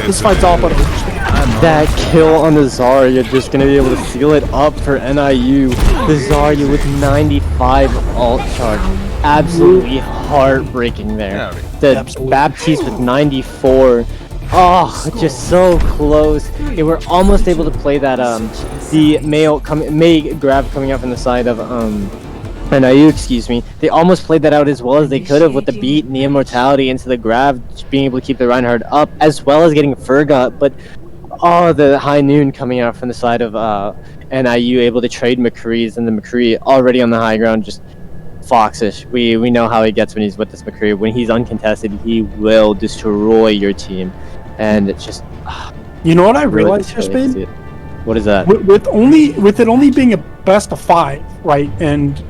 this fight's all but over. That kill on the Zarya just gonna be able to seal it up for NIU. The Zarya with 95 ult charge. Absolutely heartbreaking there. The Baptiste with 94. Oh, just so close. They were almost able to play that the May grab coming out from the side of NIU, excuse me. They almost played that out as well as they could have with the beat and the immortality into the grab, just being able to keep the Reinhardt up, as well as getting Fergot, but the High Noon coming out from the side of NIU, able to trade McCree's, and the McCree already on the high ground, just Foxish. We know how he gets when he's with this McCree. When he's uncontested, he will destroy your team, and it's just. You know what I realized here, Spade? What is that? With it only being a best of 5, right? And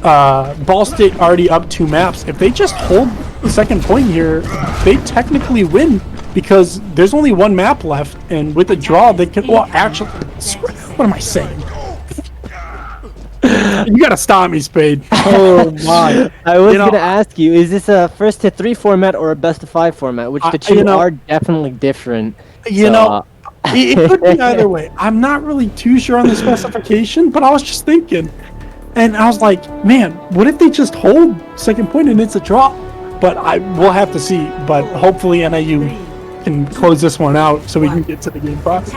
Ball State already up 2 maps. If they just hold the second point here, they technically win. Because there's only 1 map left, and with a draw, they can. Well, actually, what am I saying? You gotta stop me, Spade. Oh my! I was gonna ask you: is this a first to 3 format or a best of 5 format? Which the two are definitely different. You know, it could be either way. I'm not really too sure on the specification, but I was just thinking, and I was like, man, what if they just hold second point and it's a draw? But we'll have to see. But hopefully, NIU can close this one out so we can get to the game 5.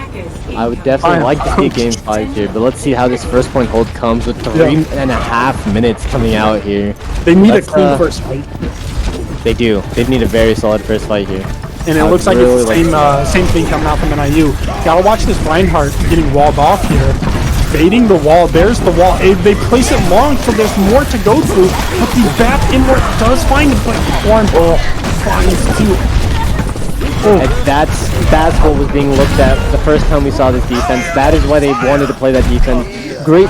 I would definitely like to see a game 5 here, but let's see how this first point hold comes with 3.5 minutes coming out here. They need a clean first fight. They do. They need a very solid first fight here. And it looks like it's the same thing coming out from NIU. Gotta watch this Reinhardt getting walled off here. Baiting the wall. There's the wall. They place it long, so there's more to go through. But the back inward does find it, but Warren finds 2. And that's what was being looked at the first time we saw this defense. That is why they wanted to play that defense. Great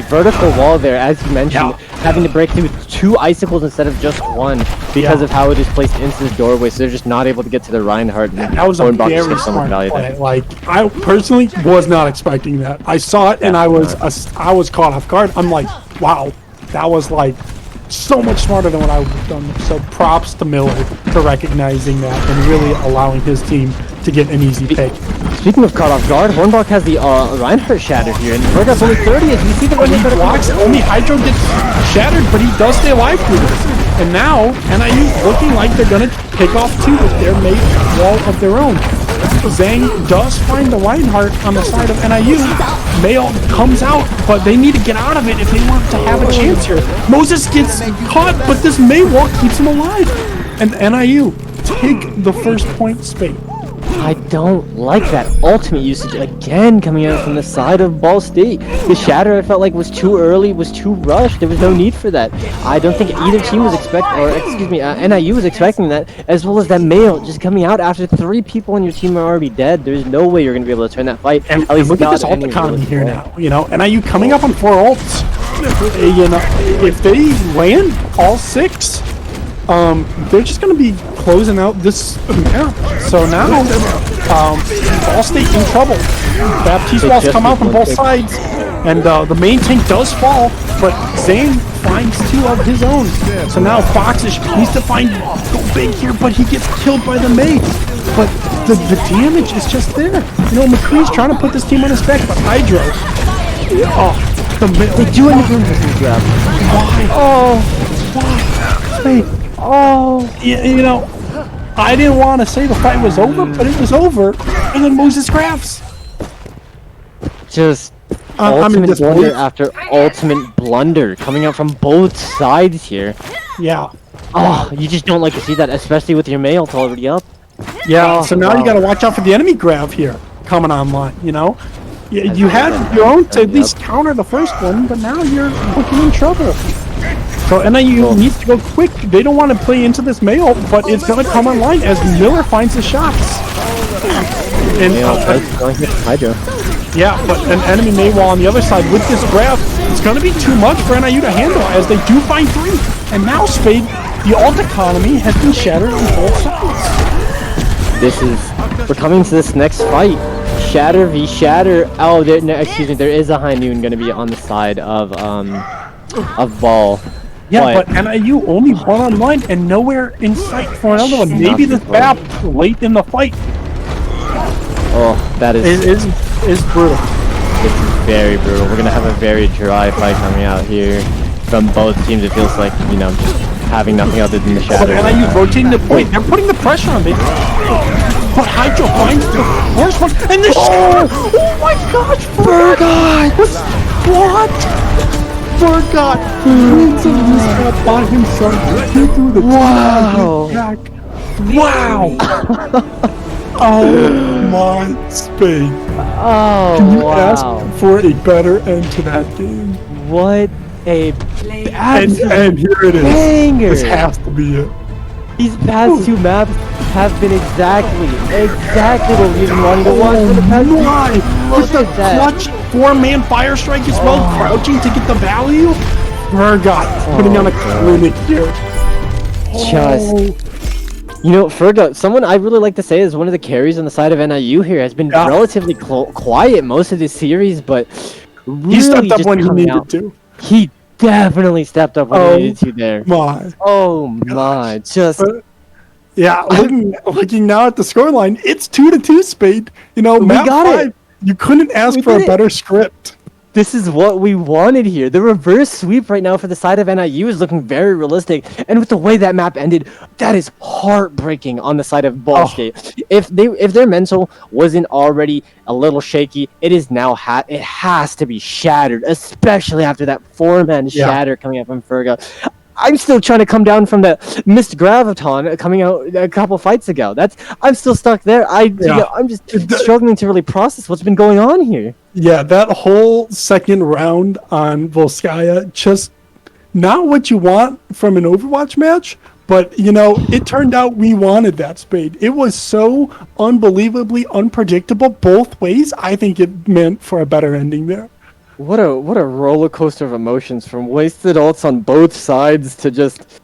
vertical wall there, as you mentioned, having to break through 2 icicles instead of just 1 because of how it is placed into the doorway. So they're just not able to get to the Reinhardt. And that was a very smart play. Like, I personally was not expecting that. I saw it and I was caught off guard. I'm like, wow, that was like so much smarter than what I would have done. So props to Miller for recognizing that and really allowing his team to get an easy pick. Speaking of caught off guard, Hornbach has the Reinhardt shattered here, and Fergot's only 30 as we see the when he blocks, only Hydro gets shattered, but he does stay alive through this. And now, NIU looking like they're going to pick off 2 with their made wall of their own. Zhang does find the Reinhardt on the side of NIU. Mail comes out, but they need to get out of it if they want to have a chance here. Moses gets caught, but this May wall keeps him alive. And NIU take the first point, Spade. I don't like that ultimate usage again coming out from the side of Ball State. The shatter I felt like was too early, was too rushed. There was no need for that. I don't think either team was NIU was expecting that, as well as that Mail just coming out after 3 people on your team are already dead. There's no way you're going to be able to turn that fight. And at least look at this ult economy here now. You know, NIU coming up on 4 ults. You know, if they land all 6, they're just going to be closing out this map. So now, Ball State in trouble. Baptiste walls come out from both sides, and the main tank does fall, but Zane finds 2 of his own. So now Foxish needs to go big here, but he gets killed by the mate. But the damage is just there. You know, McCree's trying to put this team on his back, but Hydro. They do end up doing this grab. Why? Why? You know, I didn't want to say the fight was over, but it was over. And then Moses grabs. Just ultimate blunder after ultimate blunder coming out from both sides here. Yeah. Oh, you just don't like to see that, especially with your mail already up. Yeah, so now you got to watch out for the enemy grab here coming online, you know? You had your own to at least counter the first one, but now you're looking in trouble. So NIU needs to go quick. They don't want to play into this mail, but it's going to come online as Miller finds the shots. And Hydro. Yeah, but an enemy Maywall on the other side with this grab, it's going to be too much for NIU to handle as they do find 3. And now, Spade, the ult economy has been shattered on both sides. We're coming to this next fight. Shatter v Shatter. Oh, no, excuse me. There is a High Noon going to be on the side of Ball. Yeah, but NIU only one on line and nowhere in sight for another one. Maybe this map late in the fight. Oh, that is brutal. This is very brutal. We're gonna have a very dry fight coming out here from both teams. It feels like, you know, just having nothing other than the Shatter. But NIU rotating the point. They're putting the pressure on, baby. But Hydro finds the first one, and the oh my gosh, Fergot! What? Fergot wins in this map by himself. He threw the back. Wow! Oh my Spade. Oh, Can you wow. ask for a better end to that game? What a And here it is. banger! This has to be it. These past 2 maps have been exactly what we've been wanting to watch for the past With the clutch 4-man fire strike as well, crouching to get the value. Fergot putting on a clinic here. You know, Fergot, someone I really like to say is one of the carries on the side of NIU here, has been relatively quiet most of this series, but really he stepped up just when he coming needed out. to. He definitely stepped up when he needed to there. My. Oh my, just... Yeah, looking now at the scoreline, it's 2-2, Spade. You know, map 5, you couldn't ask for a better script. This is what we wanted here. The reverse sweep right now for the side of NIU is looking very realistic, and with the way that map ended, that is heartbreaking on the side of Ball State. If their mental wasn't already a little shaky, it is now it has to be shattered, especially after that 4-man shatter coming up from Fergot. I'm still trying to come down from the missed graviton coming out a couple fights ago. I'm still stuck there. I'm just struggling to really process what's been going on here. Yeah, that whole second round on Volskaya, just not what you want from an Overwatch match, but, you know, it turned out we wanted that, Spade. It was so unbelievably unpredictable both ways. I think it meant for a better ending there. What a roller coaster of emotions, from wasted ults on both sides to just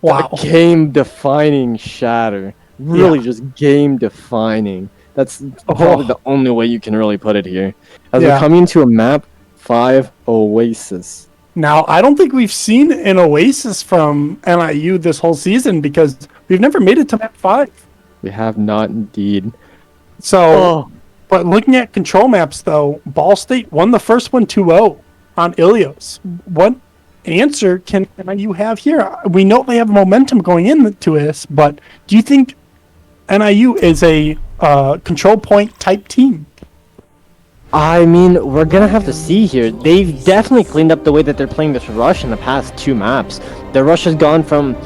a game-defining shatter. Really just game-defining. That's probably the only way you can really put it here. As we're coming to a map 5 Oasis. Now, I don't think we've seen an Oasis from NIU this whole season because we've never made it to map 5. We have not indeed. So, but looking at control maps, though, Ball State won the first one 2-0 on Ilios. What answer can NIU have here? We know they have momentum going into this, but do you think NIU is a control point type team? I mean, we're gonna have to see here. They've definitely cleaned up the way that they're playing this rush in the past 2 maps. The rush has gone from,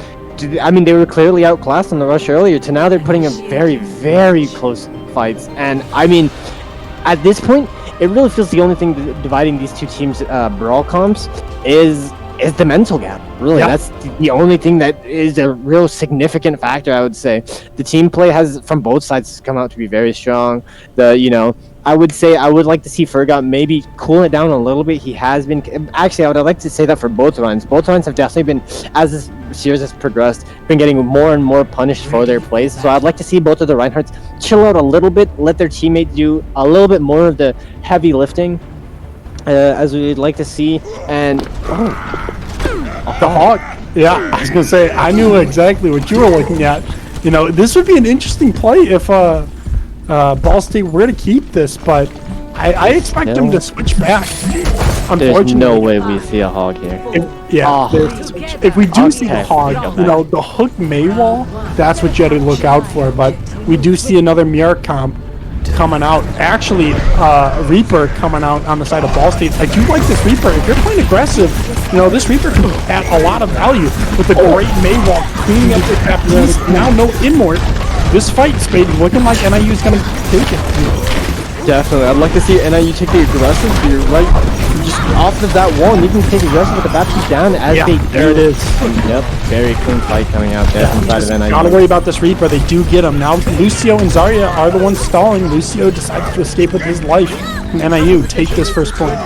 I mean, they were clearly outclassed on the rush earlier, to now they're putting up very, very close fights. And I mean, at this point, it really feels the only thing dividing these 2 teams' brawl comps is the mental gap. Really, that's the only thing that is a real significant factor, I would say. The team play has, from both sides, come out to be very strong. I would say I would like to see Fergot maybe cool it down a little bit. He has been, actually, I would like to say that for both runs. Both runs have definitely been, as this series has progressed, been getting more and more punished for their plays. So I'd like to see both of the Reinhardts chill out a little bit, let their teammate do a little bit more of the heavy lifting, as we'd like to see. And the Hawk. Yeah, I was gonna say, I knew exactly what you were looking at. You know, this would be an interesting play if Ball State were to keep this, but I expect them to switch back. There's no way we see a Hog here. If we do see the Hog, you know, the Hook Maywall, that's what you had to look out for, but we do see another mirror comp coming out. Actually, Reaper coming out on the side of Ball State. I do like this Reaper. If you're playing aggressive, you know, this Reaper can add a lot of value with the great Maywall cleaning up the cap. Now no Inmort. This fight, Spade, looking like NIU's gonna take it. Definitely. I'd like to see NIU take the aggressive. You're right. just off of that wall, and you can take aggressive with the Baptiste down as Yeah, they there it is. Yep, very clean fight coming out there from the side of NIU. Gotta worry about this Reaper. They do get him. Now Lucio and Zarya are the ones stalling. Lucio decides to escape with his life. And NIU take this first point.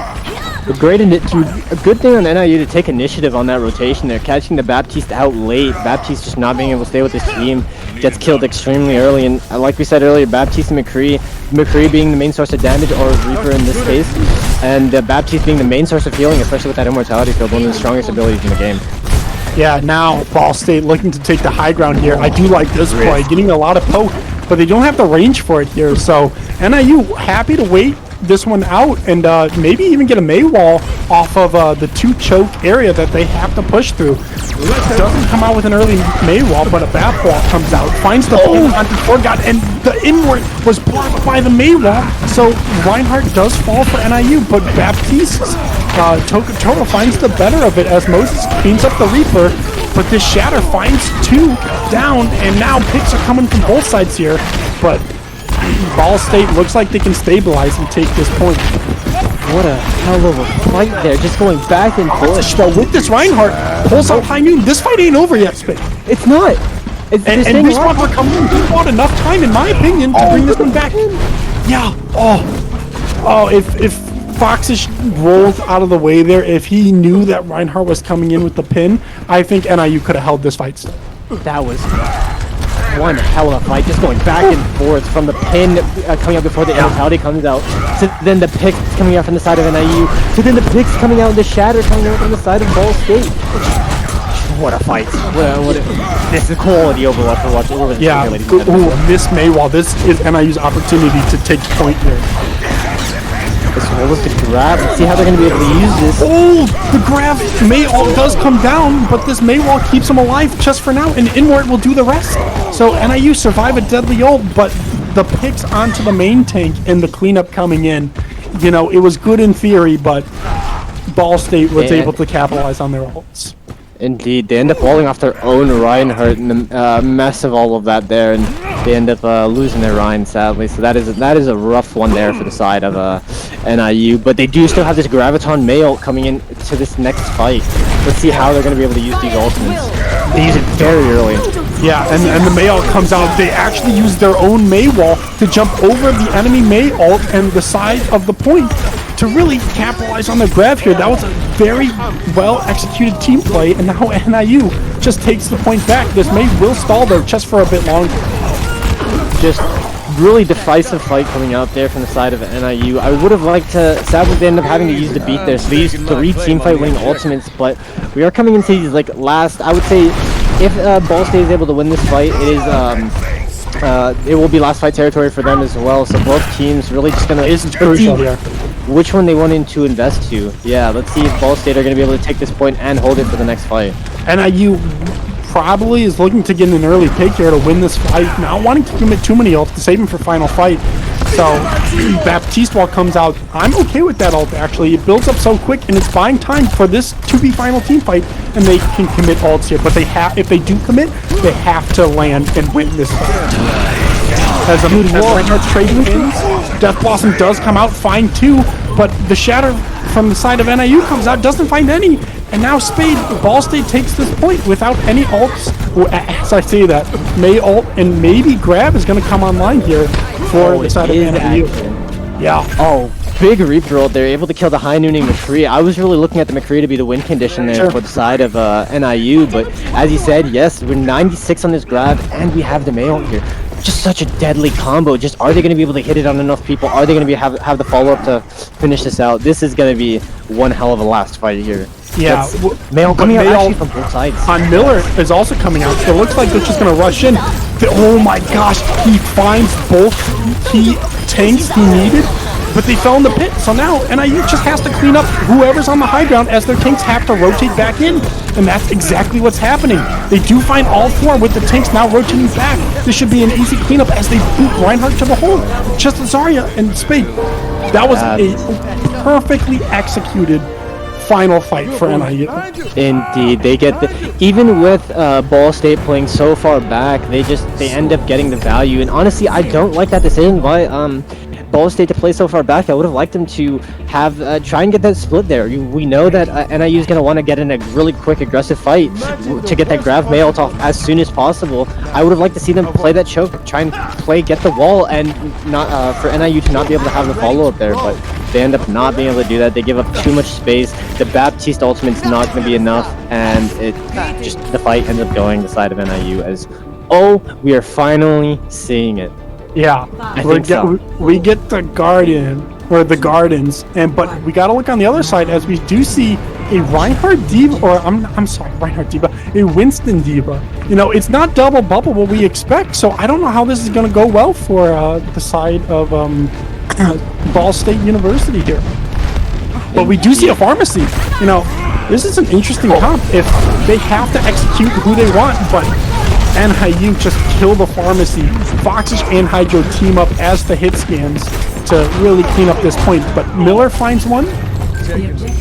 A good thing on NIU to take initiative on that rotation. They're catching the Baptiste out late. Baptiste just not being able to stay with his team. Gets killed extremely early. And like we said earlier, Baptiste and McCree being the main source of damage, or Reaper in this case. And Baptiste being the main source of healing, especially with that Immortality field, one of the strongest abilities in the game. Yeah, now Ball State looking to take the high ground here. I do like this play, getting a lot of poke, but they don't have the range for it here. So NIU happy to wait this one out and maybe even get a May wall off of the 2 choke area that they have to push through. Doesn't come out with an early May wall, but a Bap wall comes out, finds the onto Forgot, and the inward was blocked by the May wall. So Reinhardt does fall for NIU, but Baptiste Total finds the better of it as Moses cleans up the Reaper, but this Shatter finds 2 down, and now picks are coming from both sides here, but Ball State looks like they can stabilize and take this point. What a hell of a fight there, just going back and forth. But with this Reinhardt, pulls out High Noon. This fight ain't over yet, Spade. It's not. And Respawn are coming in. He bought enough time, in my opinion, to bring this one back. Yeah. Oh, if Foxish rolled out of the way there, if he knew that Reinhardt was coming in with the pin, I think NIU could have held this fight still. That was one hell of a fight, just going back and forth from the pin coming out before the Immortality comes out, to then the picks coming out from the side of NIU, to then the picks coming out, the Shatter coming out from the side of Ball State. What a fight. This is quality Overwatch. Yeah, this Maywall, this is NIU's opportunity to take point here. As well as the grab, let's see how they're going to be able to use this. Oh, the grab Maywall does come down, but this Maywall keeps him alive just for now, and Inward will do the rest. So NIU survive a deadly ult, but the picks onto the main tank and the cleanup coming in, you know, it was good in theory, but Ball State was able to capitalize on their ults. Indeed, they end up falling off their own Reinhardt in the mess of all of that there, and they end up losing their Ryan, sadly. So that is a rough one there for the side of NIU, but they do still have this Graviton May ult coming in to this next fight. Let's see how they're going to be able to use these ultimates. They use it very early. Yeah, and the May ult comes out. They actually use their own May wall to jump over the enemy May ult and the side of the point to really capitalize on the grab here. That was a very well executed team play, and now NIU just takes the point back. This May will stall though just for a bit longer. Just really decisive fight coming out there from the side of NIU. I would have liked to, sadly they end up having to use the beat there, so they used 3 team fight winning ultimates, but we are coming into these like last, I would say, if Ball State is able to win this fight, it will be last fight territory for them as well, so both teams really just gonna Crucial here. which one they want to invest to. Yeah, let's see if Ball State are gonna be able to take this point and hold it for the next fight. NIU probably is looking to get an early pick here to win this fight, not wanting to commit too many ults to save him for final fight. So Baptiste wall comes out. I'm okay with that ult actually. It builds up so quick and it's buying time for this to be final team fight, and they can commit ults here. But if they do commit, they have to land and win this fight. As Reinhardt's trade wins, Death Blossom does come out, find 2, but the Shatter from the side of NIU comes out, doesn't find any, and now Ball State takes this point without any ults. As I say that, May ult and maybe Grab is going to come online here for the side of NIU. Yeah. Oh, big Reaper ult. They're able to kill the high nooning McCree. I was really looking at the McCree to be the win condition there for the side of NIU, but as you said, yes, we're 96 on this Grab, and we have the May ult here. Just such a deadly combo. Just are they going to be able to hit it on enough people? Are they going to have the follow-up to finish this out? This is going to be one hell of a last fight here. Yeah, Mail coming out actually from both sides. On Miller is also coming out. It looks like they're just going to rush in. Oh my gosh, he finds both key tanks he needed, but they fell in the pit. So now NIU just has to clean up whoever's on the high ground as their tanks have to rotate back in. And that's exactly what's happening. They do find all 4 with the tanks now rotating back. This should be an easy cleanup as they boot Reinhardt to the hole. Just Zarya and Spade. That was a perfectly executed final fight for NIU. Indeed, they get even with Ball State playing so far back, they end up getting the value. And honestly, I don't like that decision by Ball State to play so far back. I would have liked them to have try and get that split there. We know that NIU is going to want to get in a really quick, aggressive fight to get that grab mail off as soon as possible. I would have liked to see them play that choke, try and get the wall, and not for NIU to not be able to have the follow up there. But they end up not being able to do that. They give up too much space. The Baptiste ultimate's not going to be enough, and the fight ends up going the side of NIU as, oh, we are finally seeing it. Yeah, we get the Garden or the Gardens, but we got to look on the other side as we do see a Reinhardt Diva, or I'm sorry, Reinhardt Diva, a Winston Diva. It's not double bubble what we expect, so I don't know how this is going to go well for the side of Ball State University here. But we do see a pharmacy. This is an interesting comp if they have to execute who they want, but NIU just kill the pharmacy. Foxes and Hydro team up as the hit scans to really clean up this point. But Miller finds one.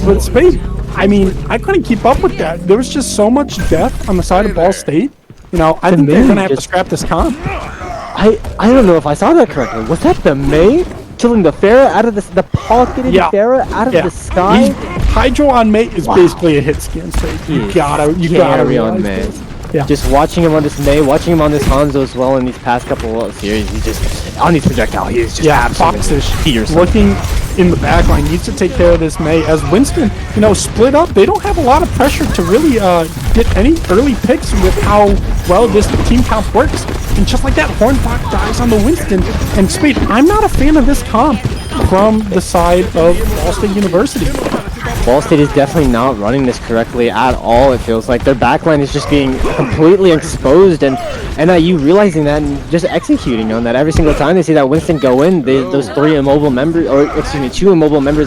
But Spade, I couldn't keep up with that. There was just so much death on the side of Ball State. I think they're going to have to scrap this comp. I don't know if I saw that correctly. Was that the May killing the Pharah out of the pocketed Pharah out of the sky? Hydro on May is basically a hit scan. So you gotta on May. Yeah. Just watching him on this May, watching him on this Hanzo as well in these past couple of series, he's just on these projectile. He's just absolutely fierce. Looking in the back line, needs to take care of this May as Winston, split up. They don't have a lot of pressure to really get any early picks with how well this team comp works. And just like that, Hornbach dies on the Winston. And Spade, I'm not a fan of this comp from the side of Ball State University. Ball State is definitely not running this correctly at all. It feels like their backline is just being completely exposed, and NIU realizing that and just executing on that every single time they see that Winston go in. Those two immobile members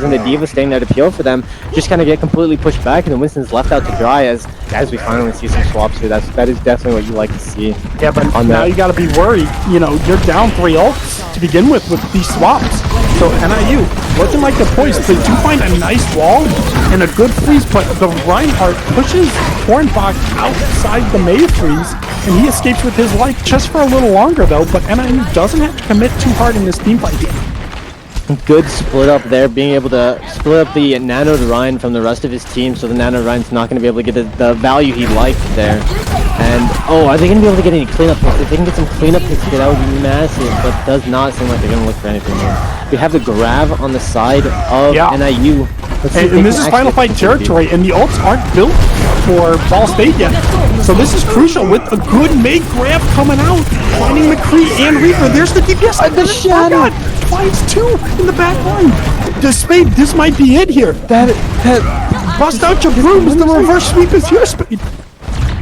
in the Diva staying there to peel for them just kind of get completely pushed back, and then Winston's left out to dry as we finally see some swaps here. That is definitely what you like to see. Yeah, but now you got to be worried. You're down 3 ults to begin with these swaps. So NIU looking like they're poised. They do find a nice wall and a good freeze, but the Reinhardt pushes Hornbach outside the May freeze, and he escapes with his life just for a little longer though. But NIU doesn't have to commit too hard in this team fight here. Good split up there, being able to split up the Nano Ryan from the rest of his team, so the Nano Ryan's not going to be able to get the value he liked there. And, are they going to be able to get any cleanup picks? If they can get some cleanup picks, that would be massive, but it does not seem like they're going to look for anything more. We have the grab on the side of NIU. And this is Final Fight territory, and the ults aren't built for Ball State yet. So this is crucial with a good May grab coming out, finding McCree and Reaper. There's the DPS. The shadow finds 2 in the back line. Spade, this might be it here. Bust out your brooms. The reverse sweep is here, Spade.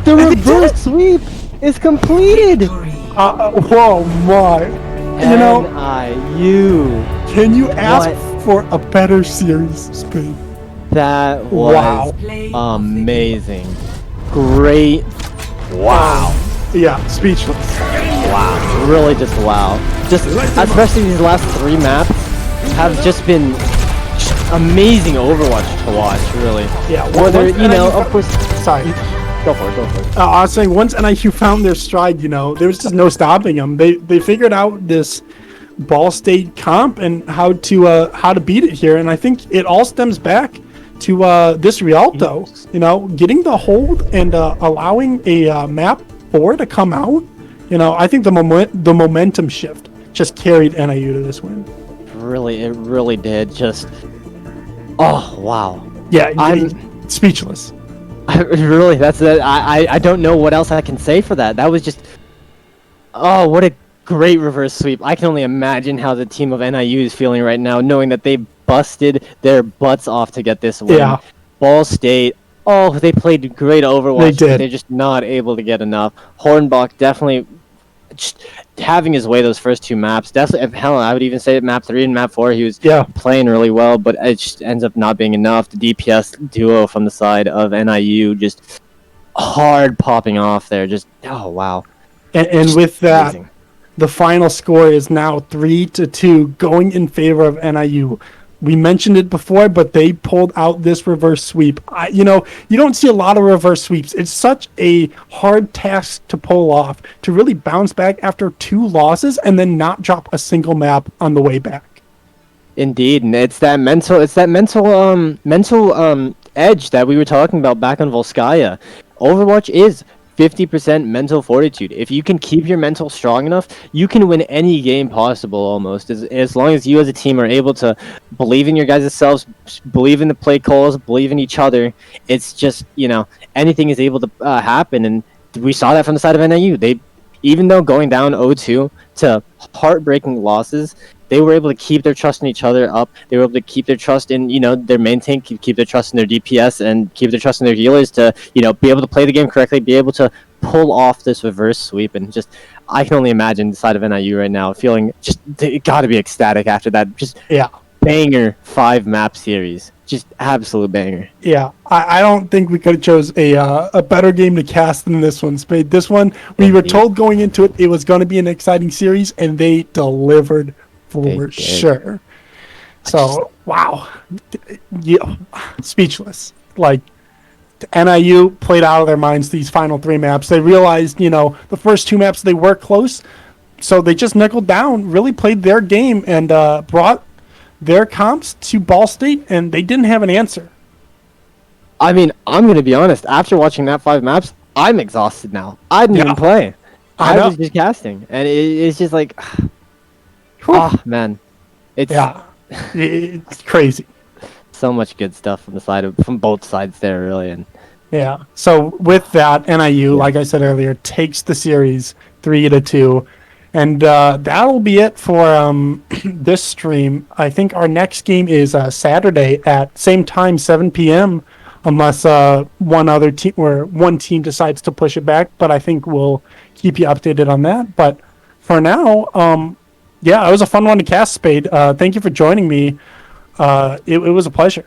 The reverse sweep is completed. Whoa, my. NIU. Can you ask for a better series, Spade? That was amazing. Great. Wow. Yeah, speechless. Wow. Really just wow. Just especially these last 3 maps have just been amazing Overwatch to watch, really. Yeah, whether, of course. Sorry. Go for it. I was saying, once NIU found their stride, there was just no stopping them. They figured out this Ball State comp and how to beat it here, and I think it all stems back to this Rialto. Getting the hold and allowing a map 4 to come out. I think the momentum shift just carried NIU to this win. It really did. Just, oh wow. Yeah, I'm speechless. Really, that's it. I don't know what else I can say for that. That was just, oh, what a great reverse sweep. I can only imagine how the team of NIU is feeling right now, knowing that they busted their butts off to get this win. Yeah. Ball State, they played great Overwatch. They did. They're just not able to get enough. Hornbach definitely just having his way those first 2 maps. Definitely, hell, I would even say map 3 and map 4, he was playing really well, but it just ends up not being enough. The DPS duo from the side of NIU just hard popping off there. Just, oh wow. And with that, amazing. The final score is now 3-2 going in favor of NIU. We mentioned it before, but they pulled out this reverse sweep. You don't see a lot of reverse sweeps. It's such a hard task to pull off, to really bounce back after 2 losses and then not drop a single map on the way back. Indeed, and it's that mental edge that we were talking about back on Volskaya. Overwatch is 50% mental fortitude. If you can keep your mental strong enough, you can win any game possible almost. As long as you as a team are able to believe in your guys' selves, believe in the play calls, believe in each other. It's just, anything is able to happen, and we saw that from the side of NIU. They, even though going down 0-2 to heartbreaking losses, they were able to keep their trust in each other up. They were able to keep their trust in, their main tank, keep their trust in their DPS, and keep their trust in their healers to, be able to play the game correctly, be able to pull off this reverse sweep. And just, I can only imagine the side of NIU right now feeling just, they got to be ecstatic after that. Just Yeah. banger 5-map series. Just absolute banger. Yeah, I don't think we could have chose a better game to cast than this one, Spade. This one, we were Indeed. told going into it was going to be an exciting series, and they delivered They for did. sure. So, wow. Yeah, speechless. Like, NIU played out of their minds these final 3 maps. They realized, the first 2 maps they were close, so they just knuckled down, really played their game, and brought their comps to Ball State, and they didn't have an answer. I mean, I'm going to be honest. After watching that 5 maps, I'm exhausted now. I didn't even play. I I know. was just casting. And it's just like, Whew. man. It's Yeah, it's crazy. so much good stuff from both sides there, really. And Yeah. So with that, NIU, like I said earlier, takes the series 3-2, and that'll be it for this stream. I think our next game is Saturday at same time, 7 p.m. Unless one team decides to push it back. But I think we'll keep you updated on that. But for now, yeah, it was a fun one to cast, Spade. Thank you for joining me. It was a pleasure.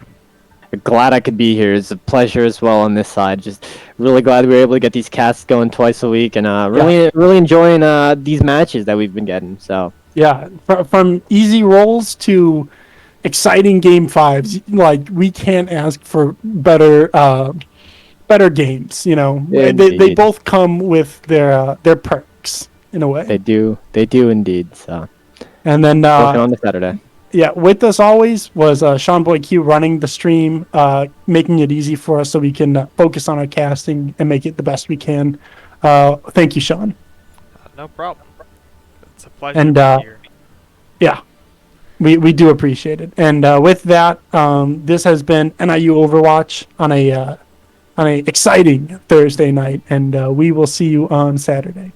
glad I could be here. It's a pleasure as well on this side. Just really glad we were able to get these casts going twice a week, and really enjoying these matches that we've been getting. So Yeah, from easy rolls to exciting game 5s, like we can't ask for better games. They Indeed. both come with their perks in a way. they do indeed. So And then working on the Saturday. yeah, with us always was Sean Boy Q running the stream, making it easy for us so we can focus on our casting and make it the best we can. Thank you, Sean. No problem. It's a pleasure And, to be here. Yeah, we do appreciate it. And with that, this has been NIU Overwatch on a exciting Thursday night, and we will see you on Saturday.